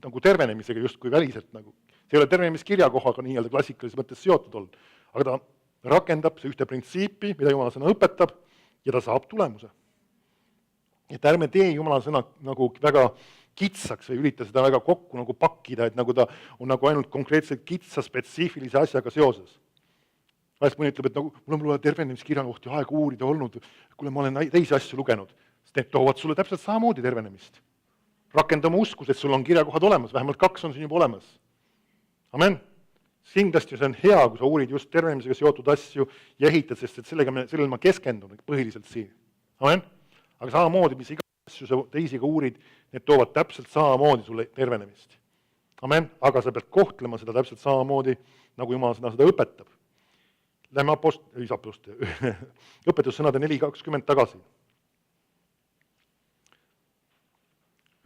nagu tervenemisega justkui väliselt nagu. See ei ole tervenemiskirjakohaga nii-öelda klassikalises mõttes seotud olnud, aga ta rakendab see ühte printsiipi, mida Jumala sõna õpetab, ja ta saab tulemuse. Et ärme tee Jumala sõna nagu väga kitsaks või ürita seda väga kokku nagu pakkida, et nagu ta on nagu ainult konkreetselt kitsa spetsiifilise asjaga seoses. Vahest mõni ütleb, et nagu mul on tervenemiskirja kohti aega uurida olnud, kuule ma olen teisi asju lugenud, sest need toovad sulle täpselt samamoodi tervenemist. Rakenda oma uskus, et sul on kirjakohad olemas, vähemalt 2 on siin juba olemas. Amen. Kindlasti see on hea, kui sa uurid just tervenemisega seotud asju ja ehitad, sest et sellele ma keskendun põhiliselt siin. Amen. Aga samamoodi, mis iga asju sa teisiga uurid, need toovad täpselt samamoodi sulle tervenemist. Amen. Aga sa pead kohtlema seda täpselt samamoodi, nagu Jumal seda õpetab. Lähme õpetussõnade 4.20 tagasi.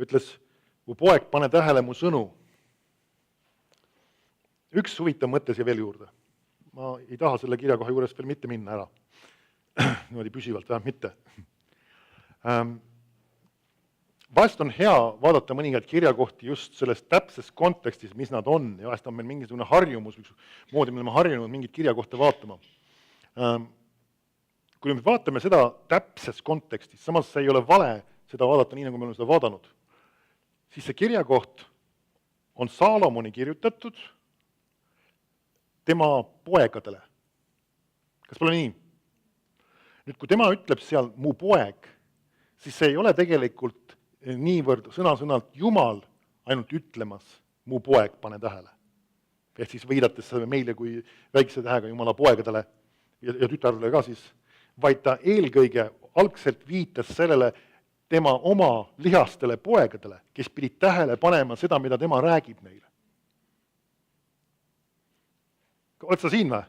Ütles, mu poeg, pane tähele mu sõnu. Üks huvitav mõte siia veel juurde. Ma ei taha selle kirjakoha juurest veel mitte minna ära. Niimoodi püsivalt vähem mitte. Vahest on hea vaadata mõningaid kirjakohti just selles täpses kontekstis, mis nad on, ja vahest on meil mingisugune harjumus, moodi, mille me harjunud mingit kirjakohta vaatama. Kui me vaatame seda täpses kontekstis, samas see ei ole vale seda vaadata nii, nagu me oleme seda vaadanud, siis see kirjakoht on Saalomoni kirjutatud tema poegadele. Kas pole nii? Nüüd, kui tema ütleb seal mu poeg, siis see ei ole tegelikult niivõrd sõna-sõnalt Jumal ainult ütlemas mu poeg, pane tähele. Ehk siis viidates meile kui väikse tähega Jumala poegadele ja tütarle ka siis, vaid ta eelkõige algselt viitas sellele tema oma lihastele poegadele, kes pidid tähele panema seda, mida tema räägib neile. Oled sa siin või?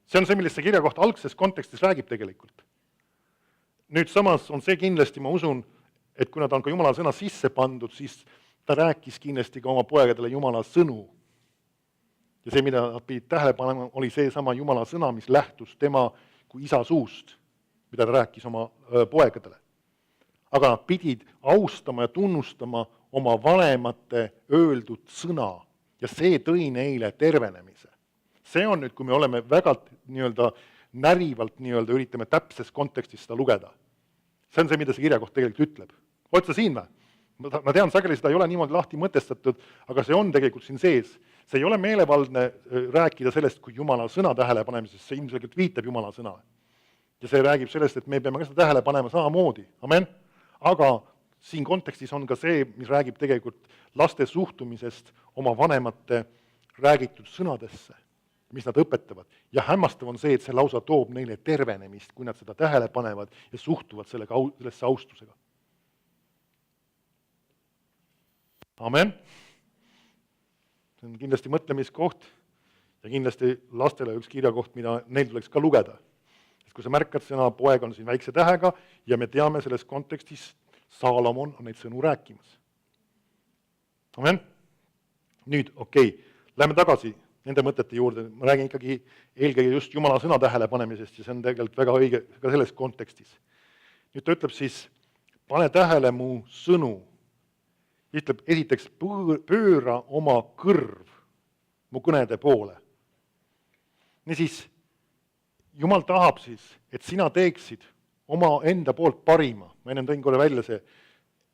See on see, millest see kirjakoht algses kontekstis räägib tegelikult. Nüüd samas on see kindlasti, ma usun, et kui nad on ka Jumala sõna sisse pandud, siis ta rääkis kindlasti ka oma poegadele Jumala sõnu. Ja see, mida nad pidid tähele panema, oli see sama Jumala sõna, mis lähtus tema kui isa suust, mida ta rääkis oma poegadele. Aga nad pidid austama ja tunnustama oma vanemate öeldud sõna ja see tõi neile tervenemise. See on nüüd, kui me oleme väga närivalt üritame täpses kontekstis seda lugeda. See on see, mida see kirjakoht tegelikult ütleb. Oled sa siin või? Ma tean, sageli seda ei ole niimoodi lahti mõtestatud, aga see on tegelikult siin sees. See ei ole meelevaldne rääkida sellest, kui Jumala sõna tähele panemisest, see ilmselgelt viitab Jumala sõna. Ja see räägib sellest, et me peame ka seda tähele panema samamoodi. Amen? Aga siin kontekstis on ka see, mis räägib tegelikult laste suhtumisest oma vanemate räägitud sõnadesse, mis nad õpetavad. Ja hämmastav on see, et see lausa toob neile tervenemist, kui nad seda tähele panevad ja suhtuvad sellesse austusega. Amen. See on kindlasti mõtlemiskoht ja kindlasti lastele üks kirjakoht, mida neil tuleks ka lugeda. Sest kui sa märkad, sõna poeg on siin väikse tähega ja me teame selles kontekstis, Saalomon on neid sõnu rääkimas. Amen. Nüüd, lähme tagasi nende mõtete juurde. Ma räägin ikkagi eelkõige just Jumala sõna tähele panemisest ja see on tegelikult väga õige ka selles kontekstis. Nüüd ta ütleb siis, pane tähele mu sõnu. Ütleb, esiteks pööra oma kõrv mu kõnede poole. Niisiis, Jumal tahab siis, et sina teeksid oma enda poolt parima, ma enne tõin korra välja see,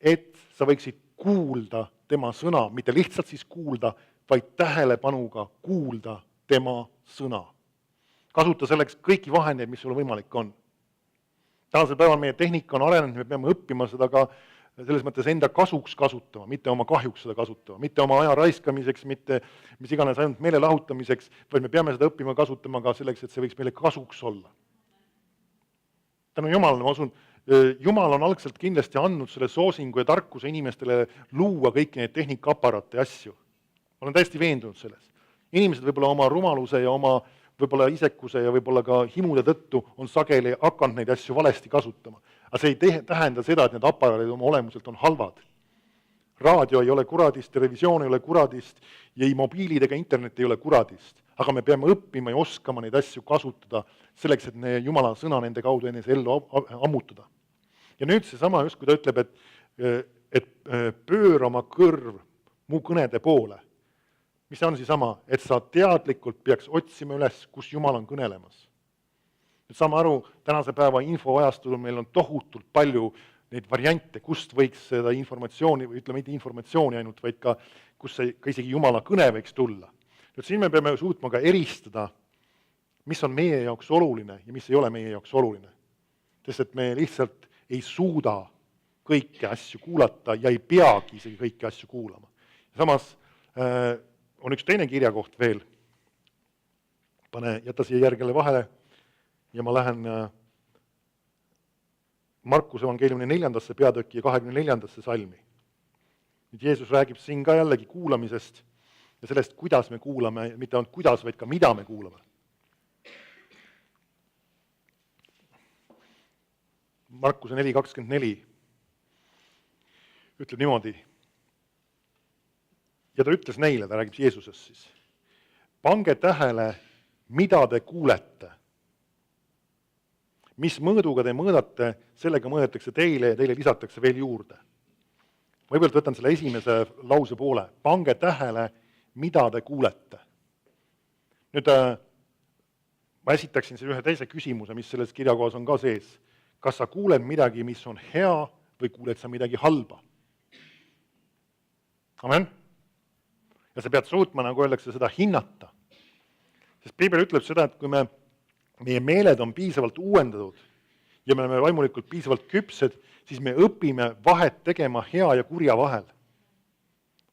et sa võiksid kuulda tema sõna, mitte lihtsalt siis kuulda, vaid tähelepanuga kuulda tema sõna. Kasuta selleks kõiki vahendeid, mis sul võimalik on. Tänasel päeval meie tehnika on arenenud, me peame õppima seda ka selles mõttes enda kasuks kasutama, mitte oma kahjuks seda kasutama, mitte oma aja raiskamiseks, mitte mis iganes ainult meele lahutamiseks, vaid me peame seda õppima kasutama ka selleks, et see võiks meile kasuks olla. Tänu Jumalale, ma usun, Jumal on algselt kindlasti andnud selle soosingu ja tarkuse inimestele luua kõiki neid tehnikaaparaate ja asju. Ma olen täiesti veendunud selles. Inimesed võib-olla oma rumaluse ja oma võib-olla isekuse ja võib-olla ka himude tõttu on sageli hakanud neid asju valesti kasutama. Aga see ei tähenda seda, et need aparaadid oma olemuselt on halvad. Raadio ei ole kuradist, televisioon ei ole kuradist ja mobiilid ega internet ei ole kuradist. Aga me peame õppima ja oskama neid asju kasutada selleks, et Jumala sõna nende kaudu enese ellu ammutada. Ja nüüd see sama just, kui ta ütleb, et et pööra oma kõrv mu kõnede poole. Mis on seesama, et sa teadlikult peaks otsima üles, kus Jumal on kõnelemas. Nüüd saame aru, tänase päeva infoajastul meil on tohutult palju neid variante, kust võiks seda informatsiooni, või ütleme mitte informatsiooni ainult, vaid ka, kus ka isegi Jumala kõne võiks tulla. Nüüd siin me peame suutma ka eristada, mis on meie jaoks oluline ja mis ei ole meie jaoks oluline. Sest et me lihtsalt ei suuda kõiki asju kuulata ja ei peagi isegi kõiki asju kuulama. Samas on üks teine kirjakoht veel. Jäta siia järgele vahele ja ma lähen Markuse evangeeliumi 4. peatüki ja 24. salmi. Nüüd Jeesus räägib siin ka jällegi kuulamisest ja sellest, kuidas me kuulame, mitte ainult kuidas, vaid ka mida me kuulame. Markuse 4.24 ütleb niimoodi. Ja ta ütles neile, ta räägib Jeesusest siis. Pange tähele, mida te kuulete. Mis mõõduga te mõõdate, sellega mõõdetakse teile ja teile lisatakse veel juurde. Võibolt võtan selle esimese lause poole. Pange tähele, mida te kuulete. Nüüd ma esitaksin ühe teise küsimuse, mis selles kirjakohas on ka sees. Kas sa kuuled midagi, mis on hea või kuuled sa midagi halba? Amen? Ja sa pead suutma, nagu öeldakse, seda hinnata. Sest Piibel ütleb seda, et kui meie meeled on piisavalt uuendatud ja me oleme vaimulikult piisavalt küpsed, siis me õpime vahet tegema hea ja kurja vahel.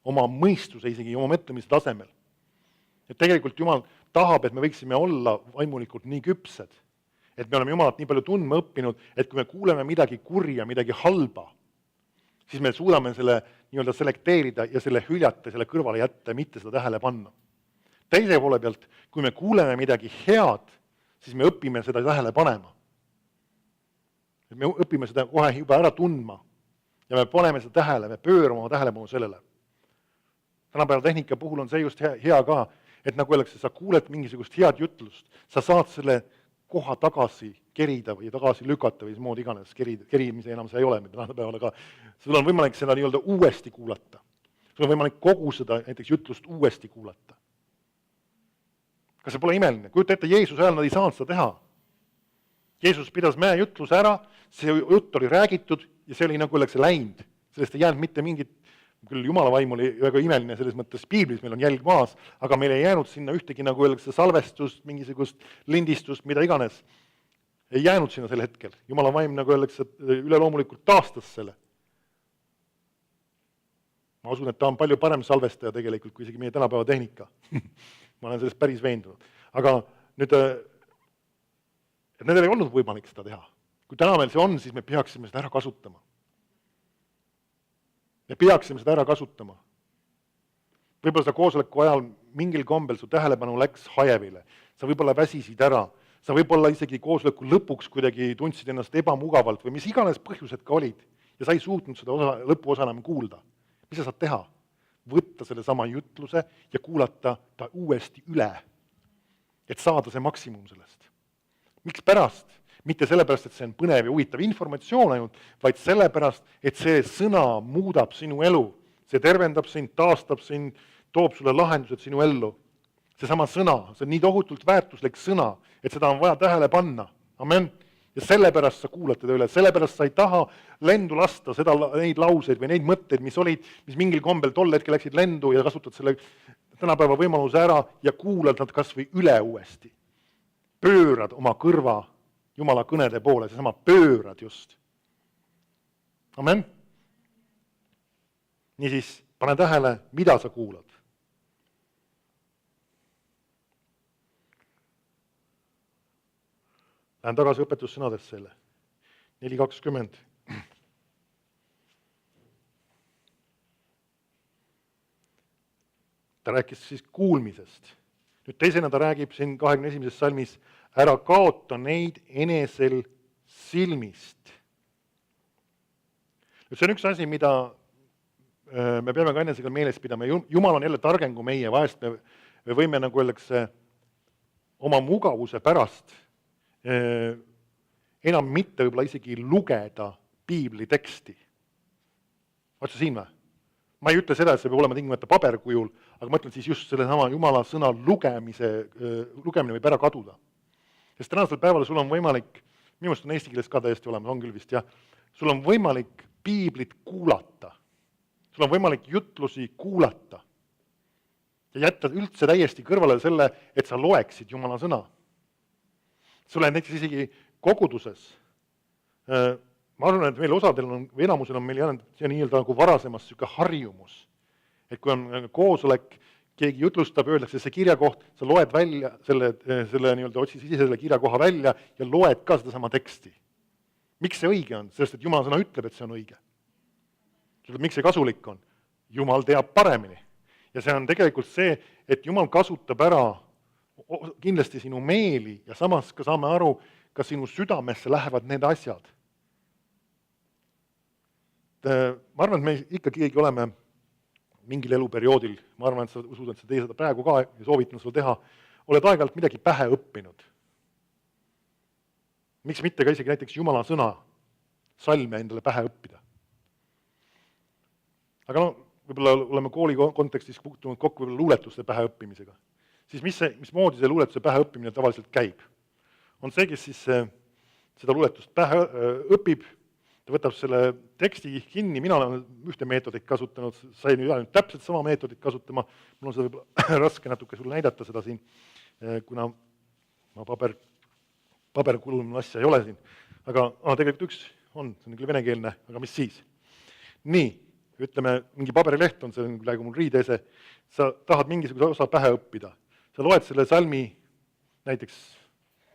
Oma mõistuse isegi, oma mõtlemise tasemel. Et tegelikult Jumal tahab, et me võiksime olla vaimulikult nii küpsed, et me oleme Jumalat nii palju tundma õppinud, et kui me kuuleme midagi kurja, midagi halba, siis me suudame selle nii-öelda selekteerida ja selle hüljata, selle kõrvale jätta ja mitte seda tähele panna. Teise poole pealt, kui me kuuleme midagi head, siis me õpime seda tähele panema. Me õpime seda kohe juba ära tundma ja me paneme seda tähele, me pöörame oma tähelepanu sellele. Tänapäeva tehnika puhul on see just hea ka, et nagu öeldakse, sa kuuled mingisugust head jutlust, sa saad selle koha tagasi kerida või tagasi lükata või moodi iganes, kerimise enam see ei ole, mida tänapäeval, aga sul on võimalik seda nii-öelda uuesti kuulata. Sul on võimalik kogu seda näiteks jutlust uuesti kuulata. Kas see pole imeline? Kujuta ette, Jeesuse ajal nad ei saanud seda teha. Jeesus pidas mäejutluse ära, see jutt oli räägitud ja see oli nagu öeldakse läinud. Sellest ei jäänud mitte mingit, küll Jumala vaim oli väga imeline selles mõttes, Piiblis meil on jälg maas, aga meil ei jäänud sinna ühtegi nagu öeldakse salvestust, mingisugust lindistust, mida iganes. Ei jäänud sinna sel hetkel. Jumala vaim nagu öeldakse, üleloomulikult taastas selle. Ma usun, et ta on palju parem salvestaja tegelikult, kui isegi meie tänapäeva tehnika. Ma olen sellest päris veendunud. Aga nüüd, et nendel ei olnud võimalik seda teha. Kui täna meil see on, siis me peaksime seda ära kasutama. Me peaksime seda ära kasutama. Võib-olla seda koosoleku ajal mingil kombel su tähelepanu läks hajevile. Sa võib-olla väsisid ära. Sa võib-olla isegi koosoleku lõpuks kuidagi tundsid ennast ebamugavalt või mis iganes põhjused ka olid. Ja sa ei suutnud seda lõpuosa enam kuulda. Mis sa saad teha? Võtta selle sama jutluse ja kuulata ta uuesti üle, et saada see maksimum sellest. Miks pärast? Mitte sellepärast, et see on põnev ja huvitav informatsioon ainult, vaid sellepärast, et see sõna muudab sinu elu. See tervendab sind, taastab sind, toob sulle lahendused sinu ellu. See sama sõna, see on nii tohutult väärtuslik sõna, et seda on vaja tähele panna. Amen. Ja sellepärast sa kuulad teda üle, sellepärast sa ei taha lendu lasta neid lauseid või neid mõtteid, mis olid, mis mingil kombel tol hetkel läksid lendu ja kasutad selle tänapäeva võimaluse ära ja kuulad nad kas või üle uuesti. Pöörad oma kõrva Jumala kõnede poole, seesama pöörad just. Amen. Niisiis, pane tähele, mida sa kuulad. Lähen tagasi õpetussõnadest selle. 4.20. Ta rääkis siis kuulmisest. Nüüd teisena ta räägib siin 21. salmis, ära kaota neid enesel silmist. Nüüd see on üks asi, mida me peame ka enesega meeles pidama. Jumal on jälle targem kui meie, vahest me võime nagu öeldakse oma mugavuse pärast enam mitte võib-olla isegi lugeda piibli teksti. Otsa siin või? Ma ei ütle seda, et see peab olema tingimata paberkujul, aga ma ütlen siis just selle sama Jumala sõna lugemine võib ära kaduda. Sest tänasel päeval sul on võimalik, minu meelest on eesti keeles ka täiesti olemas, on küll vist jah, sul on võimalik piiblit kuulata. Sul on võimalik jutlusi kuulata. Ja jätta üldse täiesti kõrvale selle, et sa loeksid Jumala sõna. Sul on näiteks isegi koguduses. Ma arvan, et meil osadel on, või enamusel on meil jäänud see nii-öelda nagu varasemas selline harjumus. Et kui on koosolek, keegi jutlustab, öeldakse see kirjakoht, sa loed välja selle nii-öelda otsis ise selle kirjakoha välja ja loed ka seda sama teksti. Miks see õige on? Sest, et Jumala sõna ütleb, et see on õige. Miks see kasulik on? Jumal teab paremini. Ja see on tegelikult see, et Jumal kasutab ära kindlasti sinu meeli ja samas ka saame aru, ka sinu südamesse lähevad need asjad. Ma arvan, et me ikka keegi oleme mingil eluperioodil, ma arvan, et sa usud, et sa teed seda praegu ka ja soovitan sul teha, oled aeg-ajalt midagi pähe õppinud. Miks mitte ka isegi näiteks Jumala sõna salme endale pähe õppida. Aga no, võib-olla oleme kooli kontekstis puutunud kokku võib-olla luuletuste pähe õppimisega. Siis mismoodi see luuletuse pähe õppimine tavaliselt käib? On see, kes siis seda luuletust pähe õpib, ta võtab selle teksti kinni, mina olen ühte meetodit kasutanud, sai nüüd täpselt sama meetodit kasutama, mul on seda võib-olla raske natuke sulle näidata seda siin, kuna ma paberkulul asja ei ole siin, aga tegelikult üks on, see on küll venekeelne, aga mis siis? Nii, ütleme, mingi paberileht on, see on küll mul riideese, sa tahad mingisuguse osa pähe õppida, sa loed selle salmi, näiteks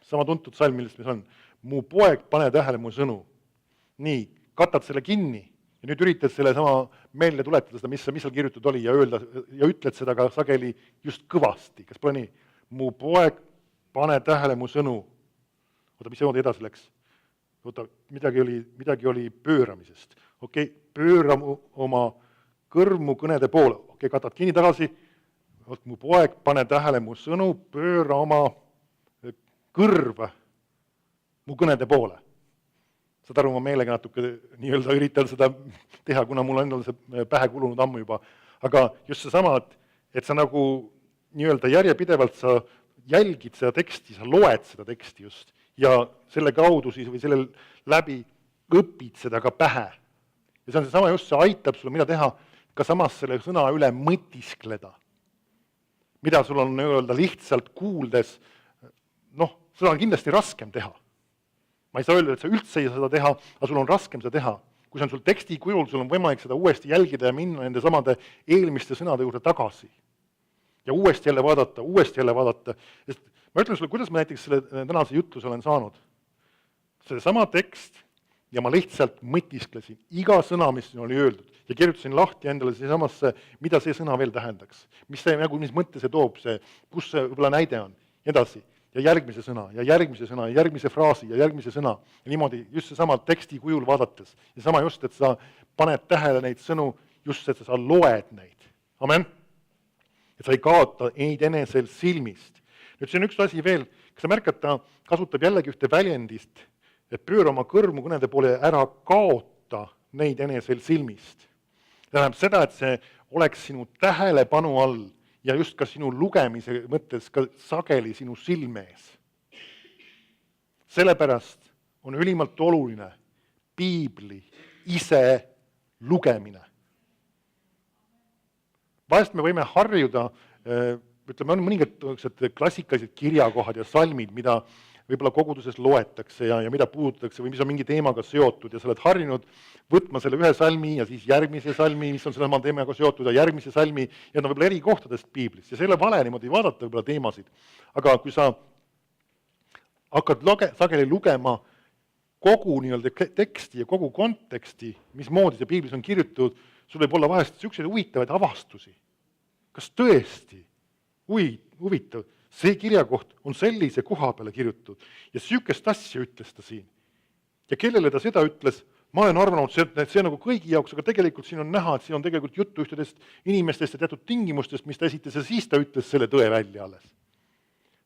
sama tuntud salm, millest mis on, mu poeg, pane tähele mu sõnu. Nii, katad selle kinni ja nüüd üritad selle sama meelde tuletada seda, mis seal kirjutatud oli ja öelda ja ütled seda ka sageli just kõvasti. Kas pole nii? Mu poeg, pane tähele mu sõnu. Oota, mis see edasi läks? Oota, midagi oli pööramisest. Okei, pööra oma kõrmu kõnede poole. Okei, katad kinni tagasi. Mu poeg, pane tähele mu sõnu, pööra oma kõrv mu kõnede poole. Saad aru, ma meelega natuke nii-öelda üritan seda teha, kuna mul on see pähe kulunud ammu juba. Aga just seesama, et sa nagu nii-öelda järjepidevalt sa jälgid seda teksti, sa loed seda teksti just ja selle kaudu siis või selle läbi õpid seda ka pähe. Ja see on seesama just, see aitab sulle mida teha, ka samas selle sõna üle mõtiskleda. Mida sul on nii-öelda lihtsalt kuuldes, seda on kindlasti raskem teha. Ma ei saa öelda, et sa üldse ei saa seda teha, aga sul on raskem seda teha. Kui see on sul teksti kujul, sul on võimalik seda uuesti jälgida ja minna nende samade eelmiste sõnade juurde tagasi. Ja uuesti jälle vaadata. Sest ma ütlen sulle, kuidas ma näiteks selle tänase jutluse olen saanud. See sama tekst ja ma lihtsalt mõtisklesin iga sõna, mis siin oli öeldud ja kirjutasin lahti endale samasse, mida see sõna veel tähendaks. Mis mõtte see toob, kus see võib-olla näide on, edasi. Ja järgmise sõna, ja järgmise fraasi, ja järgmise sõna. Ja niimoodi just seesama teksti kujul vaadates. Ja sama just, et sa paned tähele neid sõnu, just et sa loed neid. Amen? Et sa ei kaota neid enesel silmist. Nüüd see on üks asi veel, kas sa märkad, ta kasutab jällegi ühte väljendist, et pööra oma kõrmu kõnede poole ära kaota neid enesel silmist. Tähendab seda, et see oleks sinu tähelepanu all, ja just ka sinu lugemise mõttes ka sageli sinu silme ees. Sellepärast on ülimalt oluline piibli ise lugemine. Vahest me võime harjuda, ütleme, on mõningad klassikalised kirjakohad ja salmid, mida võib-olla koguduses loetakse ja mida puudutatakse või mis on mingi teemaga seotud ja sa oled harjunud võtma selle ühe salmi ja siis järgmise salmi, mis on selle teemaga seotud ja järgmise salmi ja nad võib-olla eri kohtadest piiblis. Ja see ei ole vale niimoodi vaadata võib-olla teemasid. Aga kui sa hakkad sageli lugema kogu nii-öelda teksti ja kogu konteksti, mismoodi see piiblis on kirjutatud, sul võib olla vahest selliseid huvitavaid avastusi. Kas tõesti? Huvitav. See kirjakoht on sellise koha peale kirjutatud ja sükest asja ütles ta siin. Ja kellele ta seda ütles, ma olen arvanud, et see on nagu kõigi jaoks, aga tegelikult siin on näha, et siin on tegelikult juttu ühtedest inimestest ja teatud tingimustest, mis ta esitas ja siis ta ütles selle tõe välja alles.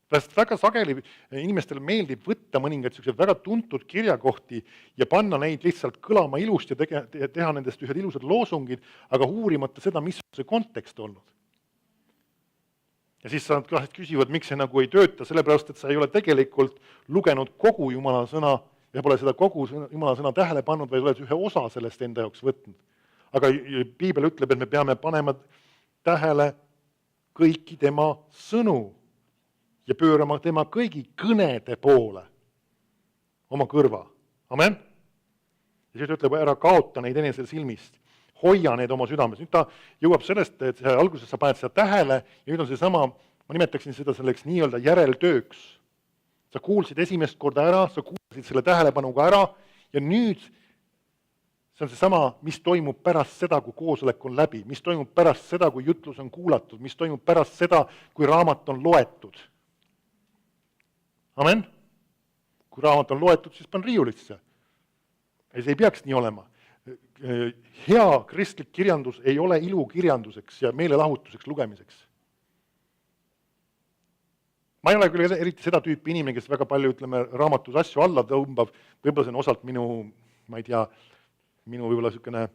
Sest väga sageli inimestele meeldib võtta mõningaid selliseid väga tuntud kirjakohti ja panna neid lihtsalt kõlama ilusti ja teha nendest ühed ilusad loosungid, aga uurimata seda, mis on see kontekst olnud. Ja siis nad kahest küsivad, miks see nagu ei tööta, sellepärast, et sa ei ole tegelikult lugenud kogu Jumala sõna ja pole seda kogu Jumala sõna tähele pannud, vaid oled ühe osa sellest enda jaoks võtnud. Aga Piibel ütleb, et me peame panema tähele kõiki tema sõnu ja pöörama tema kõigi kõnede poole oma kõrva. Amen? Ja siis ütleb, ära kaota neid enesel silmist, hoia need oma südames. Nüüd ta jõuab sellest, et alguses sa paned seda tähele ja nüüd on see sama, ma nimetaksin seda selleks nii-öelda järeltööks. Sa kuulsid esimest korda ära, sa kuulsid selle tähelepanuga ära ja nüüd see on see sama, mis toimub pärast seda, kui koosolek on läbi, mis toimub pärast seda, kui jutlus on kuulatud, mis toimub pärast seda, kui raamat on loetud. Amen? Kui raamat on loetud, siis pan riiulisse. Ja see ei peaks nii olema. Hea kristlik kirjandus ei ole ilukirjanduseks ja meelelahutuseks lugemiseks. Ma ei ole küll eriti seda tüüpi inimene, kes väga palju, ütleme, raamatus asju alla tõmbab, võib-olla see on osalt minu, ma ei tea, minu võib-olla niisugune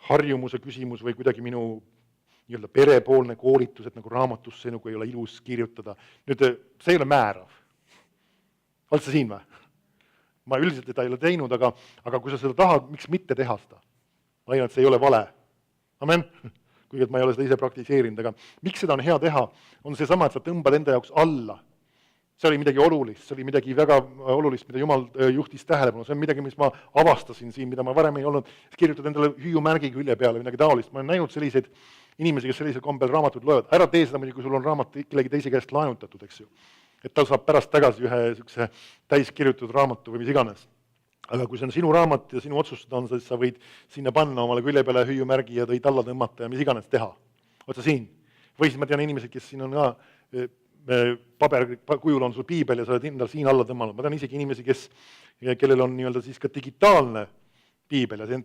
harjumuse küsimus või kuidagi minu nii-öelda perepoolne koolitus, et nagu raamatusse nagu ei ole ilus kirjutada. Nüüd see ei ole määrav. Oled sa siin või? Ma üldiselt seda ei ole teinud, aga kui sa seda tahad, miks mitte teha seda? Ma leian, et see ei ole vale. Amen? Kuigi et ma ei ole seda ise praktiseerinud, aga miks seda on hea teha, on see sama, et sa tõmbad enda jaoks alla. See oli midagi olulist, see oli midagi väga olulist, mida Jumal juhtis tähelepanu. See on midagi, mis ma avastasin siin, mida ma varem ei olnud, kirjutad endale hüüumärgi külje peale või midagi taolist. Ma olen näinud selliseid inimesi, kes sellisel kombel raamatud loevad. Ära tee seda muidugi, kui sul on raamat kellegi teise käest laenutatud, eks ju. Et ta saab pärast tagasi ühe täiskirjutatud raamatu või mis iganes. Aga kui see on sinu raamat ja sinu otsustada on, siis sa võid sinna panna omale külje peale hüüumärgi ja tõid alla tõmmata ja mis iganes teha. Otsa siin. Või siis ma tean inimesed, kes siin on ka paberkujul on sul piibel ja sa oled endal siin alla tõmmanud. Ma tean isegi inimesi, kellel on nii-öelda siis ka digitaalne piibel ja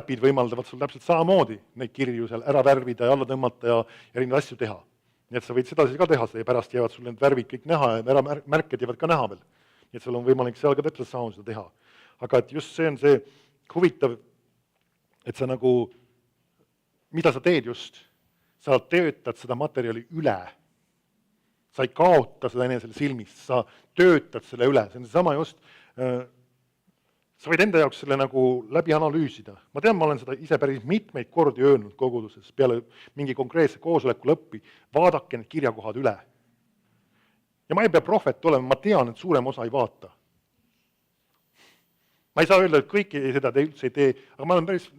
äpid võimaldavad sul täpselt samamoodi neid kirju seal ära värvida ja alla tõmmata ja erinevaid asju teha. Nii et sa võid seda siis ka teha, ja pärast jäävad sul need värvid kõik näha ja märked jäävad ka näha veel. Nii et sul on võimalik seal ka täpselt samamoodi seda teha. Aga et just see on see huvitav, et sa nagu, mida sa teed just, sa töötad seda materjali üle. Sa ei kaota seda enesele silmist, sa töötad selle üle. See on sama just, sa võid enda jaoks selle nagu läbi analüüsida. Ma tean, ma olen seda ise päris mitmeid kordi öelnud koguduses peale mingi konkreetse koosoleku lõppi, vaadake need kirjakohad üle. Ja ma ei pea prohvet olema, ma tean, et suurem osa ei vaata. Ma ei saa öelda, et kõiki seda te üldse ei tee, aga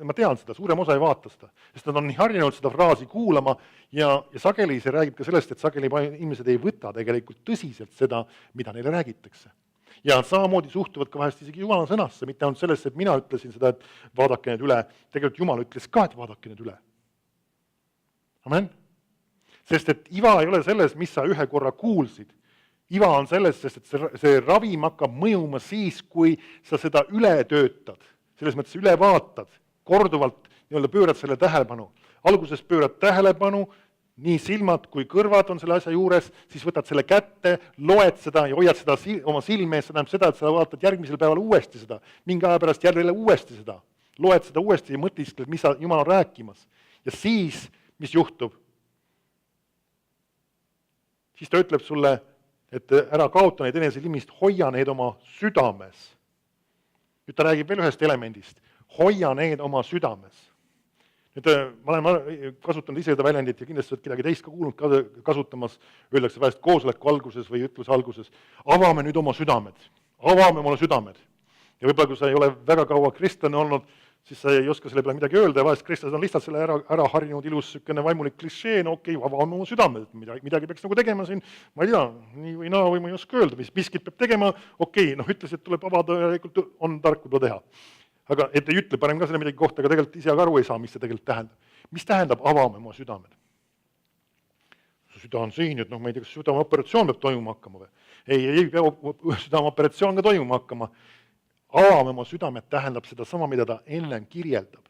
ma tean seda, suurem osa ei vaata seda, sest nad on nii harjunud seda fraasi kuulama ja sageli see räägib ka sellest, et sageli inimesed ei võta tegelikult tõsiselt seda, mida neile räägitakse. Ja samamoodi suhtuvad ka vahest isegi Jumala sõnasse, mitte ainult sellest, et mina ütlesin seda, et vaadake need üle, tegelikult Jumal ütles ka, et vaadake need üle. Amen? Sest et iva ei ole selles, mis sa ühe korra kuulsid. Iva on selles, sest et see ravim hakkab mõjuma siis, kui sa seda üle töötad, selles mõttes üle vaatad, korduvalt pöörad selle tähelepanu. Alguses pöörad tähelepanu, nii silmad kui kõrvad on selle asja juures, siis võtad selle kätte, loed seda ja hoiad seda oma silme ees, see tähendab seda, et sa vaatad järgmisel päeval uuesti seda, mingi aja pärast jälle uuesti seda, loed seda uuesti ja mõtiskled, mis sa Jumal on rääkimas. Ja siis, mis juhtub? Siis ta ütleb sulle, et ära kaota neid enesesilmist, hoia neid oma südames. Nüüd ta räägib veel ühest elemendist, hoia need oma südames. Nüüd ma olen kasutanud ise seda väljendit ja kindlasti oled kedagi teist ka kuulnud kasutamas, öeldakse vahest koosoleku alguses või ütluse alguses, avame nüüd oma südamed, avame oma südamed. Ja võib-olla, kui sa ei ole väga kaua kristlane olnud, siis sa ei oska selle peale midagi öelda ja vahest kristlased on lihtsalt selle ära harjunud ilus sükene vaimulik klišee, no okei, avame oma südamed, midagi peaks nagu tegema siin, ma ei tea, nii või naa või ma ei oska öelda, mis miskit peab tegema, okei, ütles, et tuleb avada ja on tark võib-olla teha. Aga et ei ütle parem ka selle midagi kohta, aga tegelikult ise aru ei saa, mis see tegelikult tähendab. Mis tähendab avame oma südamed? Süda on siin, et ma ei tea, kas südameoperatsioon peab toimuma hakkama või? Ei pea südameoperatsioon ka toimuma hakkama. Avame oma südamed tähendab seda sama, mida ta ennem kirjeldab.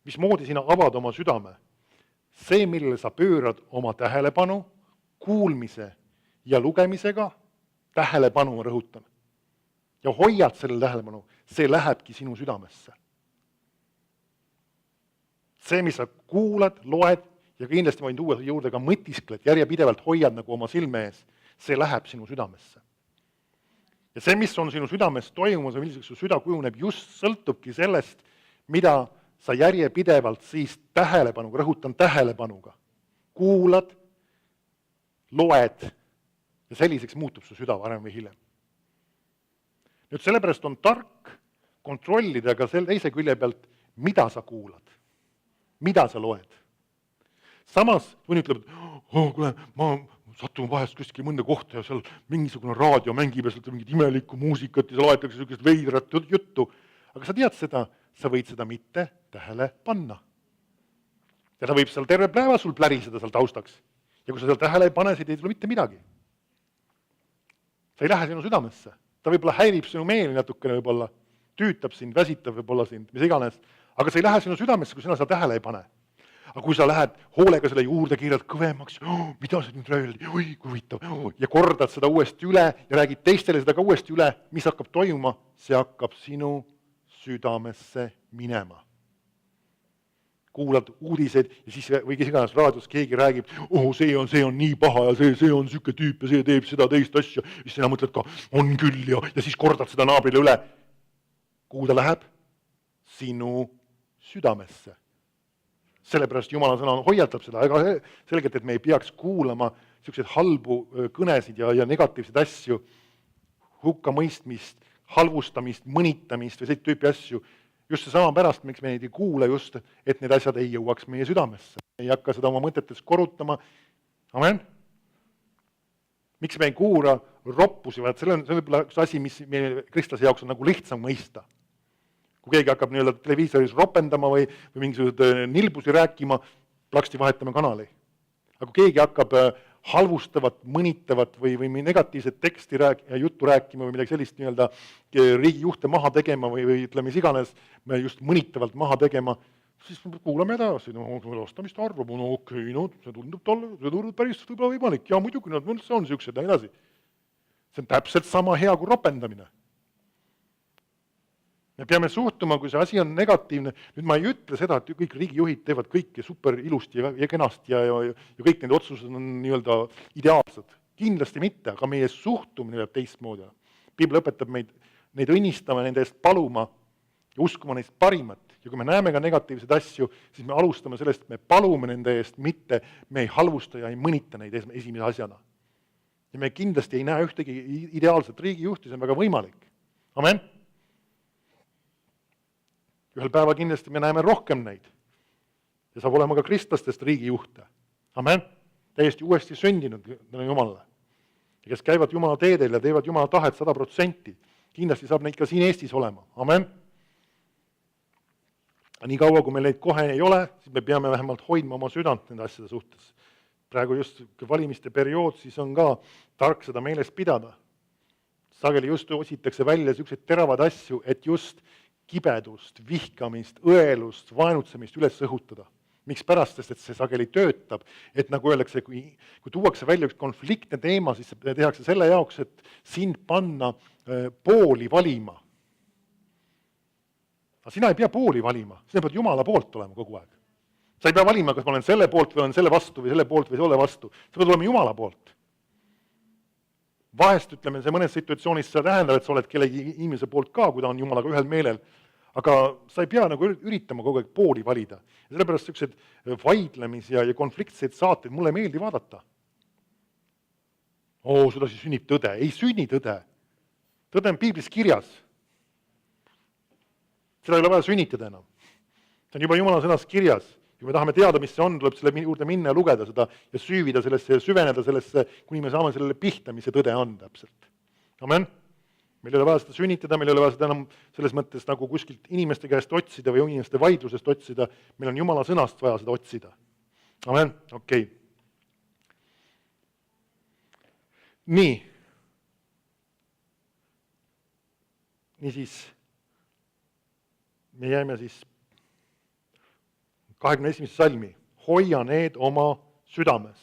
Mismoodi sina avad oma südame? See, millele sa pöörad oma tähelepanu, kuulmise ja lugemisega tähelepanu, rõhutan. Ja hoiad selle tähelepanu, see lähebki sinu südamesse. See, mis sa kuulad, loed ja kindlasti võin tuua juurde ka mõtiskled, järjepidevalt hoiad nagu oma silme ees, see läheb sinu südamesse. Ja see, mis on sinu südames toimumas ja milliseks su süda kujuneb, just sõltubki sellest, mida sa järjepidevalt siis tähelepanuga, rõhutan tähelepanuga, kuulad, loed ja selliseks muutub su süda varem või hiljem. Nüüd sellepärast on tark kontrollida ka selle teise külje pealt, mida sa kuulad, mida sa loed. Samas, kui ütleb, et kuule, ma satun vahest kuskil mõnda kohta ja seal mingisugune raadio mängib ja sealt mingit imelikku muusikat ja seal aetakse sellist veidrat juttu, aga sa tead seda, sa võid seda mitte tähele panna. Ja ta võib seal terve päeva sul pläriseda seal taustaks. Ja kui sa seal tähele ei pane, siis ei tule mitte midagi. See ei lähe sinu südamesse. Ta võib-olla häirib sinu meeli natukene, võib-olla tüütab sind, väsitab võib-olla sind, mis iganes, aga see ei lähe sinu südamesse, kui sina seda tähele ei pane. Aga kui sa lähed hoolega selle juurde kiirelt kõvemaks, mida see nüüd räägid, oi, kui huvitav, ja kordad seda uuesti üle ja räägid teistele seda ka uuesti üle, mis hakkab toimuma, see hakkab sinu südamesse minema. Kuulad uudiseid ja siis või kes iganes raadios keegi räägib, see on nii paha ja see on süke tüüp ja see teeb seda teist asja, siis sina mõtled ka, on küll ja siis kordad seda naabrile üle. Kuhu ta läheb? Sinu südamesse. Sellepärast Jumala sõna hoiatab seda, ega selgelt, et me ei peaks kuulama selliseid halbu kõnesid ja negatiivseid asju, hukkamõistmist, halvustamist, mõnitamist või sellist tüüpi asju. Just see sama pärast, miks me neid ei kuula just, et need asjad ei jõuaks meie südamesse. Ei hakka seda oma mõtetes korrutama. Amen? Miks me ei kuula roppusi, vaid see on võib-olla üks asi, mis meie kristlase jaoks on nagu lihtsam mõista. Kui keegi hakkab televiisoris ropendama või mingisugused nilbusi rääkima, plaksti vahetame kanali. Aga kui keegi hakkab halvustavat, mõnitavat või negatiivset teksti ja juttu rääkima või midagi sellist riigijuhte maha tegema või ütleme mis iganes, me just mõnitavalt maha tegema, siis kuulame edasi, lasta, mis ta arvab, okei, see tundub talle, see tundub päris võib-olla võimalik, ja muidugi nad üldse on siuksed ja edasi. See on täpselt sama hea kui ropendamine. Me peame suhtuma, kui see asi on negatiivne. Nüüd ma ei ütle seda, et kõik riigijuhid teevad kõike super ilusti ja kenasti ja kõik need otsused on ideaalsed. Kindlasti mitte, aga meie suhtumine peab teistmoodi. Piibel õpetab meid neid õnnistama, nende eest paluma ja uskuma neist parimat. Ja kui me näeme ka negatiivseid asju, siis me alustame sellest, et me palume nende eest, mitte me ei halvusta ja ei mõnita neid esimese asjana. Ja me kindlasti ei näe ühtegi ideaalset riigijuhti, see on väga võimalik. Amen? Ühel päeva kindlasti me näeme rohkem neid. Ja saab olema ka kristlastest riigijuhte. Amen. Täiesti uuesti sündinud Jumalale. Ja kes käivad Jumala teedel ja teevad Jumala tahet 100%. Kindlasti saab neid ka siin Eestis olema. Amen. Nii kaua, kui meil neid kohe ei ole, siis me peame vähemalt hoidma oma südant nende asjade suhtes. Praegu just valimiste periood, siis on ka tark seda meeles pidada. Sageli just ositakse välja selliseid teravad asju, et just kibedust, vihkamist, õelust, vaenutsemist üles õhutada. Miks pärast, sest et see sageli töötab, et nagu öeldakse, kui tuuakse välja üks konfliktne teema, siis tehakse selle jaoks, et sind panna pooli valima. Aga sina ei pea pooli valima, sina pead Jumala poolt olema kogu aeg. Sa ei pea valima, kas ma olen selle poolt või olen selle vastu või selle poolt või selle vastu. Sa pead olema Jumala poolt. Vahest, ütleme, see mõnes situatsioonis see tähendab, et sa oled kellegi inimese poolt ka, kui ta on Jumalaga ühel meelel, aga sa ei pea nagu üritama kogu aeg pooli valida. Ja sellepärast sellised vaidlemis- ja konfliktseid saateid mulle meeldi vaadata. Seda siis sünnib tõde. Ei sünni tõde. Tõde on Piiblis kirjas. Seda ei ole vaja sünnitada enam. See on juba Jumala sõnas kirjas. Kui me tahame teada, mis see on, tuleb selle juurde minna ja lugeda seda ja süüvida sellesse ja süveneda sellesse, kuni me saame sellele pihta, mis see tõde on täpselt. Amen? Meil ei ole vaja seda sünnitada, meil ei ole vaja seda enam selles mõttes nagu kuskilt inimeste käest otsida või inimeste vaidlusest otsida, meil on Jumala sõnast vaja seda otsida. Amen? Okei. Nii. Niisiis, me jäime siis 21. salmi, hoia need oma südames.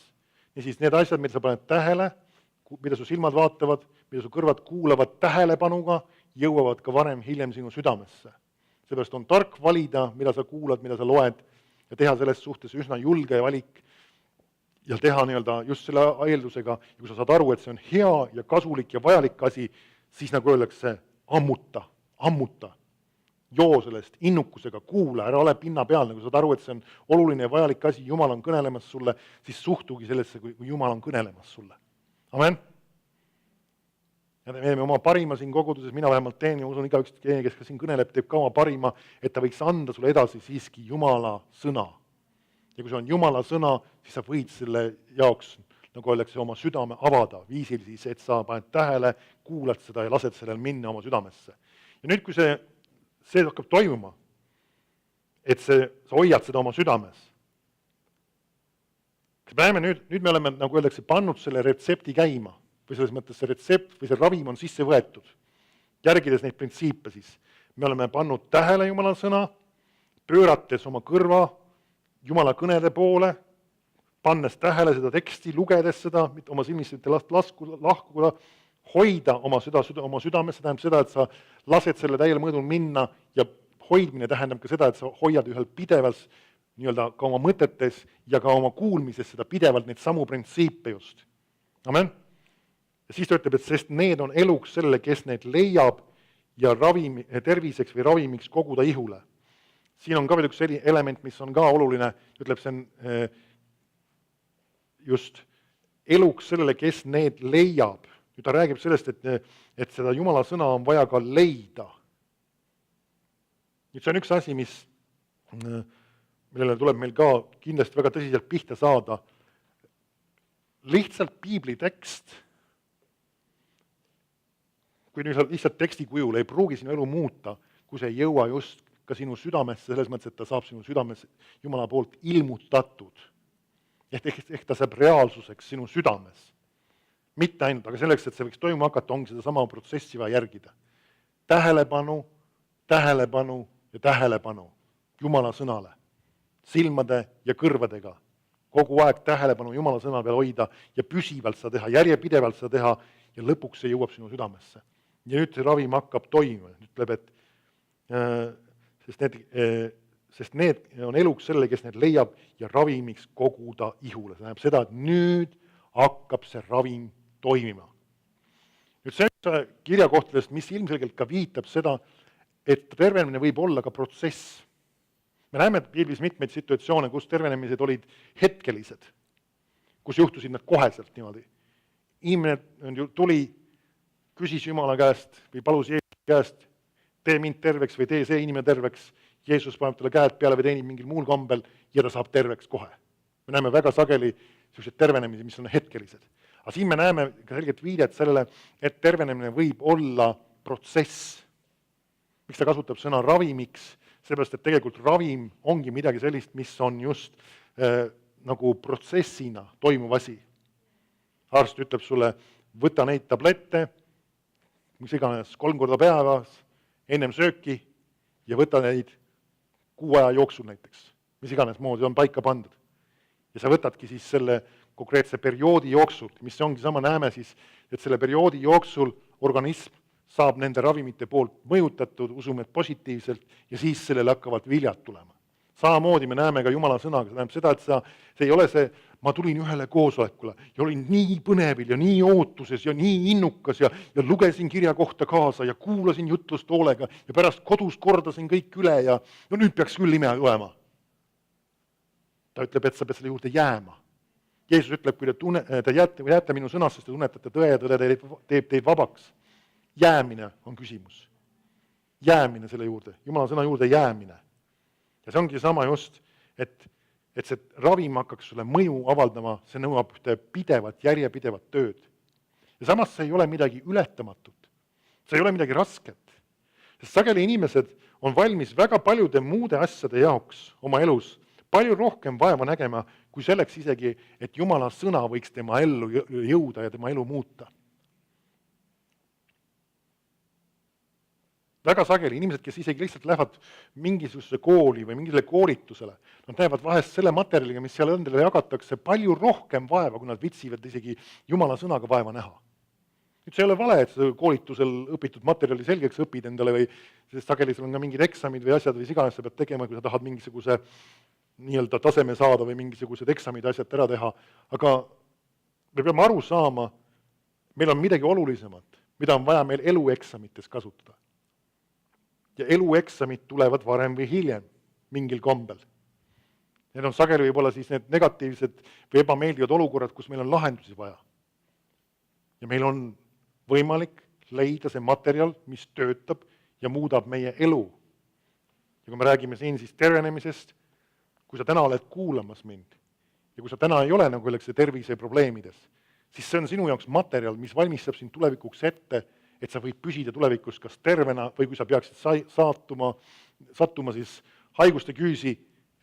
Ja siis need asjad, mida sa paned tähele, mida su silmad vaatavad, mida su kõrvad kuulavad tähelepanuga, jõuavad ka hiljem sinu südamesse. Seepärast on tark valida, mida sa kuulad, mida sa loed ja teha selles suhtes üsna julge valik ja teha just selle eeldusega, ja kui sa saad aru, et see on hea ja kasulik ja vajalik asi, siis nagu öeldakse, ammuta. Joo sellest innukusega, kuula, ära ole pinna peal, kui saad aru, et see on oluline ja vajalik asi, Jumal on kõnelemas sulle, siis suhtugi sellesse, kui Jumal on kõnelemas sulle. Amen. Ja me teeme oma parima siin koguduses, mina vähemalt teen ja usun igaüks, kes ka siin kõneleb, teeb ka oma parima, et ta võiks anda sulle edasi siiski Jumala sõna. Ja kui see on Jumala sõna, siis sa võid selle jaoks, nagu öeldakse, oma südame avada viisil siis, et sa paned tähele, kuulad seda ja lased sellel minna oma südamesse. Ja nüüd, kui see hakkab toimuma, et sa hoiad seda oma südames. Me näeme nüüd me oleme, nagu öeldakse, pannud selle retsepti käima, või selles mõttes see retsept või see ravim on sisse võetud. Järgides neid printsiipe siis, me oleme pannud tähele Jumala sõna, pöörates oma kõrva Jumala kõnede poole, pannes tähele seda teksti, lugedes seda, oma silmist mitte lahkuda, hoida oma südames, see tähendab seda, et sa lased selle täiel mõõdul minna ja hoidmine tähendab ka seda, et sa hoiad ühel pidevas ka oma mõtetes ja ka oma kuulmises seda pidevalt neid samu printsiipe just. Amen. Ja siis ta ütleb, et sest need on eluks sellele, kes need leiab ja terviseks või ravimiks koguda ihule. Siin on ka veel üks element, mis on ka oluline, ütleb, see on just eluks sellele, kes need leiab. Nüüd ta räägib sellest, et seda Jumala sõna on vaja ka leida. Nüüd see on üks asi, millele tuleb meil ka kindlasti väga tõsiselt pihta saada. Lihtsalt piibli tekst, kui lihtsalt teksti kujul ei pruugi sinu elu muuta, kui see ei jõua just ka sinu südamesse, selles mõttes, et ta saab sinu südames Jumala poolt ilmutatud. Ehk ta saab reaalsuseks sinu südames. Mitte ainult, aga selleks, et see võiks toimuma hakata, ongi seda sama protsessi vaja järgida. Tähelepanu ja tähelepanu Jumala sõnale. Silmade ja kõrvadega. Kogu aeg tähelepanu Jumala sõna peal hoida ja püsivalt seda teha, järjepidevalt seda teha ja lõpuks see jõuab sinu südamesse. Ja nüüd see ravim hakkab toimuma. Ütleb, et sest need on eluks selle, kes need leiab ja ravimiks koguda ihule. See tähendab seda, et nüüd hakkab see ravim toimima. Nüüd see kirjakohtadest, mis ilmselgelt ka viitab seda, et tervenemine võib olla ka protsess. Me näeme piiblis mitmeid situatsioone, kus tervenemised olid hetkelised, kus juhtusid nad koheselt niimoodi. Inimene tuli, küsis Jumala käest või palus Jeesuse käest, tee mind terveks või tee see inimene terveks. Jeesus paneb talle käed peale või teenib mingil muul kombel ja ta saab terveks kohe. Me näeme väga sageli sellised tervenemisi, mis on hetkelised. Aga siin me näeme ka selget viidet sellele, et tervenemine võib olla protsess. Miks ta kasutab sõna ravimiks? Seepärast, et tegelikult ravim ongi midagi sellist, mis on just nagu protsessina toimuv asi. Arst ütleb sulle, võta neid tablette, mis iganes 3 korda päevas, ennem sööki ja võta neid 6 aja jooksul näiteks, mis iganes moodi on paika pandud. Ja sa võtadki siis selle konkreetse perioodi jooksul, mis ongi sama, näeme siis, et selle perioodi jooksul organism saab nende ravimite poolt mõjutatud, usume, et positiivselt, ja siis sellele hakkavad viljad tulema. Samamoodi me näeme ka Jumala sõnaga, see tähendab seda, et see ei ole see, ma tulin ühele koosolekule ja olin nii põnevil ja nii ootuses ja nii innukas ja lugesin kirja kohta kaasa ja kuulasin jutlust hoolega ja pärast kodus kordasin kõik üle ja nüüd peaks küll ime olema. Ta ütleb, et sa pead selle juurde jääma. Jeesus ütleb, kui te jääte minu sõnast, sest te tunnetate tõe ja tõde teeb teid vabaks. Jäämine on küsimus. Jäämine selle juurde, Jumala sõna juurde jäämine. Ja see ongi sama just, et see ravim hakkaks sulle mõju avaldama, see nõuab ühte pidevat, järjepidevat tööd. Ja samas see ei ole midagi ületamatut. See ei ole midagi rasket. Sest sageli inimesed on valmis väga paljude muude asjade jaoks oma elus palju rohkem vaeva nägema, kui selleks isegi, et Jumala sõna võiks tema ellu jõuda ja tema elu muuta. Väga sageli inimesed, kes isegi lihtsalt lähevad mingisuguse kooli või mingile koolitusele, nad näevad vahest selle materjaliga, mis seal endale jagatakse, palju rohkem vaeva, kui nad vitsivad isegi Jumala sõnaga vaeva näha. Nüüd see ei ole vale, et sa koolitusel õpitud materjali selgeks õpid endale või sest sageli sul on ka mingid eksamid või asjad või iganes sa pead tegema, kui sa tahad mingisuguse nii-öelda taseme saada või mingisugused eksamid asjad ära teha, aga me peame aru saama, meil on midagi olulisemat, mida on vaja meil elueksamites kasutada. Ja elueksamid tulevad varem või hiljem, mingil kombel. Need on sageli võib-olla siis need negatiivsed või ebameeldivad olukorrad, kus meil on lahendusi vaja. Ja meil on võimalik leida see materjal, mis töötab ja muudab meie elu. Ja kui me räägime siin siis tervenemisest, kui sa täna oled kuulamas mind ja kui sa täna ei ole nagu öeldakse terviseprobleemides, siis see on sinu jaoks materjal, mis valmistab sind tulevikuks ette, et sa võid püsida tulevikus kas tervena või kui sa peaksid sattuma siis haiguste küüsi,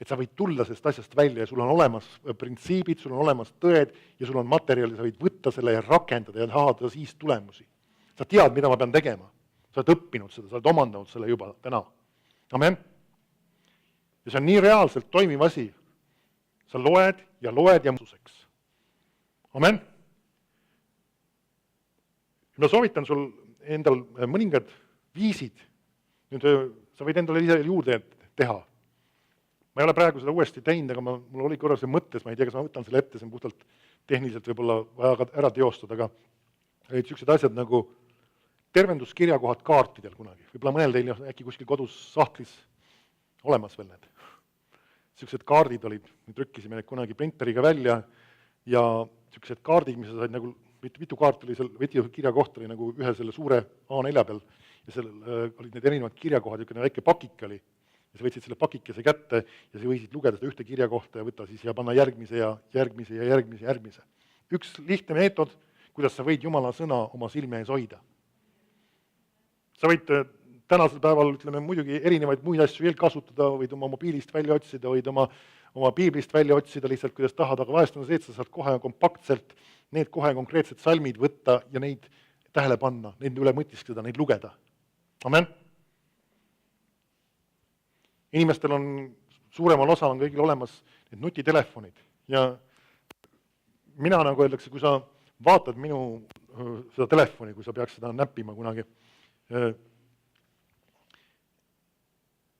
et sa võid tulla sellest asjast välja ja sul on olemas printsiibid, sul on olemas tõed ja sul on materjal ja sa võid võtta selle ja rakendada ja saada siis tulemusi. Sa tead, mida ma pean tegema. Sa oled õppinud seda, sa oled omandanud selle juba täna. Amen. Ja see on nii reaalselt toimiv asi. Sa loed ja mõsuseks. Amen. Ma soovitan sul endal mõningad viisid, nüüd sa võid endale ise juurde teha. Ma ei ole praegu seda uuesti teinud, aga mul oli korra see mõttes, ma ei tea, kas ma võtan selle ette, see on puhtalt tehniliselt võib-olla vaja ära teostada, aga olid sellised asjad nagu tervenduskirjakohad kaartidel kunagi. Võib-olla mõnel teil äkki kuskil kodus sahtlis olemas veel need. Sellised kaardid olid, me trükkisime need kunagi printeriga välja ja sellised kaardid, mis sa said nagu mitu kaart oli seal, kirjakoht oli nagu ühe selle suure A4 peal ja seal olid need erinevad kirjakohad, niisugune väike pakik oli. Ja sa võtsid selle pakikese kätte ja sa võisid lugeda seda ühte kirjakohta ja võtta siis ja panna järgmise ja järgmise ja järgmise ja järgmise. Üks lihtne meetod, kuidas sa võid Jumala sõna oma silme ees hoida. Sa võid tänasel päeval, ütleme, muidugi erinevaid muid asju veel kasutada, võid oma mobiilist välja otsida, võid oma piiblist välja otsida lihtsalt, kuidas tahad, aga vahest on see, et sa saad kohe kompaktselt need kohe konkreetsed salmid võtta ja neid tähele panna, neid üle mõtiskleda, neid lugeda. Amen. Inimestel on, suuremal osal on kõigil olemas need nutitelefonid ja mina nagu öeldakse, kui sa vaatad minu seda telefoni, kui sa peaks seda näppima kunagi,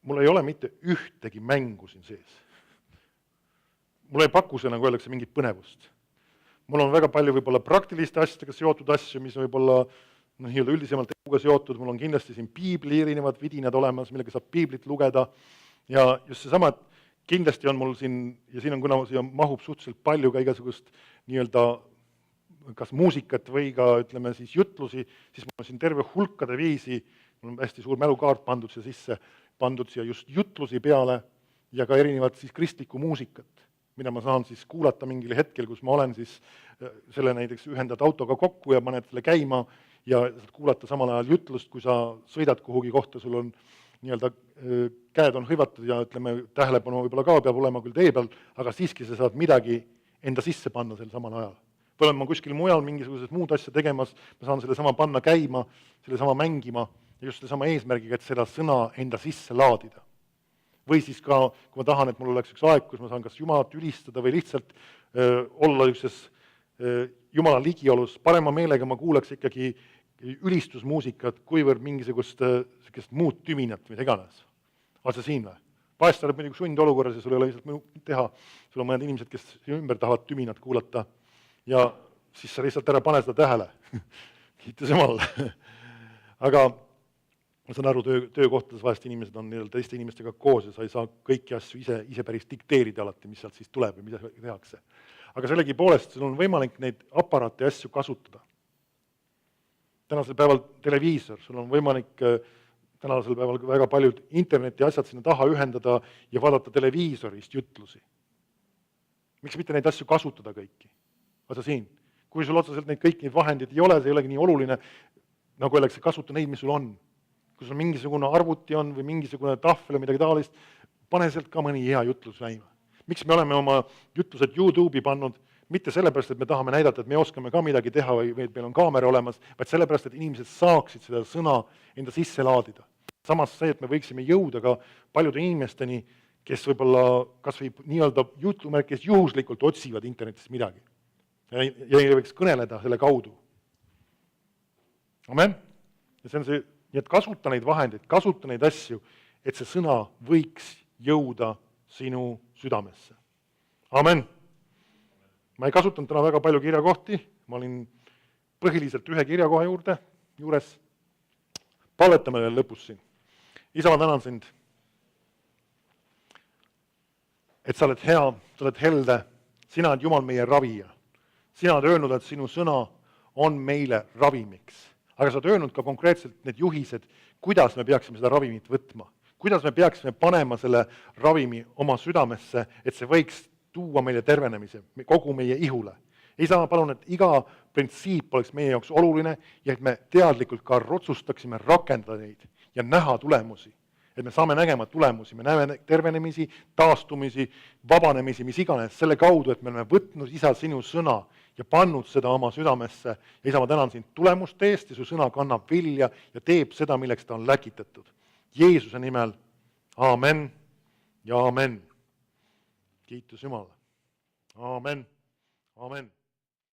mul ei ole mitte ühtegi mängu siin sees. Mul ei paku see, nagu öeldakse, mingit põnevust. Mul on väga palju võib-olla praktiliste asjadega seotud asju, mis võib-olla üldisemalt eluga seotud, mul on kindlasti siin piibli erinevad vidinad olemas, millega saab piiblit lugeda ja just seesama, et kindlasti on mul siin, ja siin on, kuna siia mahub suhteliselt palju ka igasugust nii-öelda kas muusikat või ka, ütleme siis jutlusi, siis mul on siin terve hulkade viisi, mul on hästi suur mälukaart pandud siia sisse, pandud siia just jutlusi peale ja ka erinevad siis kristlikku muusikat, mida ma saan siis kuulata mingil hetkel, kus ma olen siis selle näiteks ühendad autoga kokku ja paned selle käima ja kuulata samal ajal jutlust, kui sa sõidad kuhugi kohta, sul on nii-öelda käed on hõivatud ja ütleme, tähelepanu võib-olla ka peab olema küll tee peal, aga siiski sa saad midagi enda sisse panna sel samal ajal. Või olen ma kuskil mujal mingisugused muud asja tegemas, ma saan selle sama panna käima, selle sama mängima ja just selle sama eesmärgiga, et seda sõna enda sisse laadida. Või siis ka, kui ma tahan, et mul oleks üks aeg, kus ma saan kas Jumalat ülistada või lihtsalt olla üksses Jumala ligiolus, parema meelega ma kuulaks ikkagi ülistusmuusikat, kuivõrd mingisugust muud tüminat või iganes. Aga see siin või? Vahest oled muidugi sundolukorras ja sul ei ole lihtsalt teha, sul on mõned inimesed, kes ümber tahavad tüminat kuulata ja siis sa lihtsalt ära pane seda tähele. Kiitus Jumalale. Aga ma saan aru, töökohtades vahest inimesed on teiste inimestega koos ja sa ei saa kõiki asju ise päris dikteerida alati, mis sealt siis tuleb ja mida tehakse. Aga sellegi poolest sul on võimalik neid aparaate ja asju kasutada. Tänasel päeval televiisor, sul on võimalik tänasel päeval väga paljud interneti asjad sinna taha ühendada ja vaadata televiisorist jutlusi. Miks mitte neid asju kasutada kõiki? Vaata siin, kui sul otseselt neid kõik neid vahendid ei ole, see ei olegi nii oluline, nagu öeldakse, kasuta neid, mis sul on. Kui sul mingisugune arvuti on või mingisugune tahvel või midagi taolist, pane sealt ka mõni hea jutlus läima. Miks me oleme oma jutlused YouTube'i pannud? Mitte sellepärast, et me tahame näidata, et me oskame ka midagi teha või meil on kaamera olemas, vaid sellepärast, et inimesed saaksid seda sõna enda sisse laadida. samas see, et me võiksime jõuda ka paljude inimesteni, kes võib-olla kas või nii-öelda jutumärkis juhuslikult otsivad internetist midagi. Ja ei võiks kõneleda selle kaudu. Amen? Ja see on see, nii et kasuta neid vahendeid, kasuta neid asju, et see sõna võiks jõuda sinu südamesse. Amen! Ma ei kasutanud täna väga palju kirjakohti, ma olin põhiliselt ühe kirjakoha juures. Palvetame veel lõpus siin. Isa, ma tänan sind, et sa oled hea, sa oled helde, sina oled Jumal meie ravija. Sina oled öelnud, et sinu sõna on meile ravimiks. Aga sa oled öelnud ka konkreetselt need juhised, kuidas me peaksime seda ravimit võtma. Kuidas me peaksime panema selle ravimi oma südamesse, et see võiks tuua meile tervenemise, kogu meie ihule. Isa, ma palun, et iga printsiip oleks meie jaoks oluline ja et me teadlikult ka otsustaksime rakendada neid ja näha tulemusi. Et me saame nägema tulemusi, me näeme tervenemisi, taastumisi, vabanemisi, mis iganes, selle kaudu, et me oleme võtnud, Isa, sinu sõna ja pannud seda oma südamesse. Ja Isa, ma tänan sind tulemuste eest ja su sõna kannab vilja ja teeb seda, milleks ta on läkitatud. Jeesuse nimel, aamen ja aamen. Kiitus Jumalale. Aamen. Amen.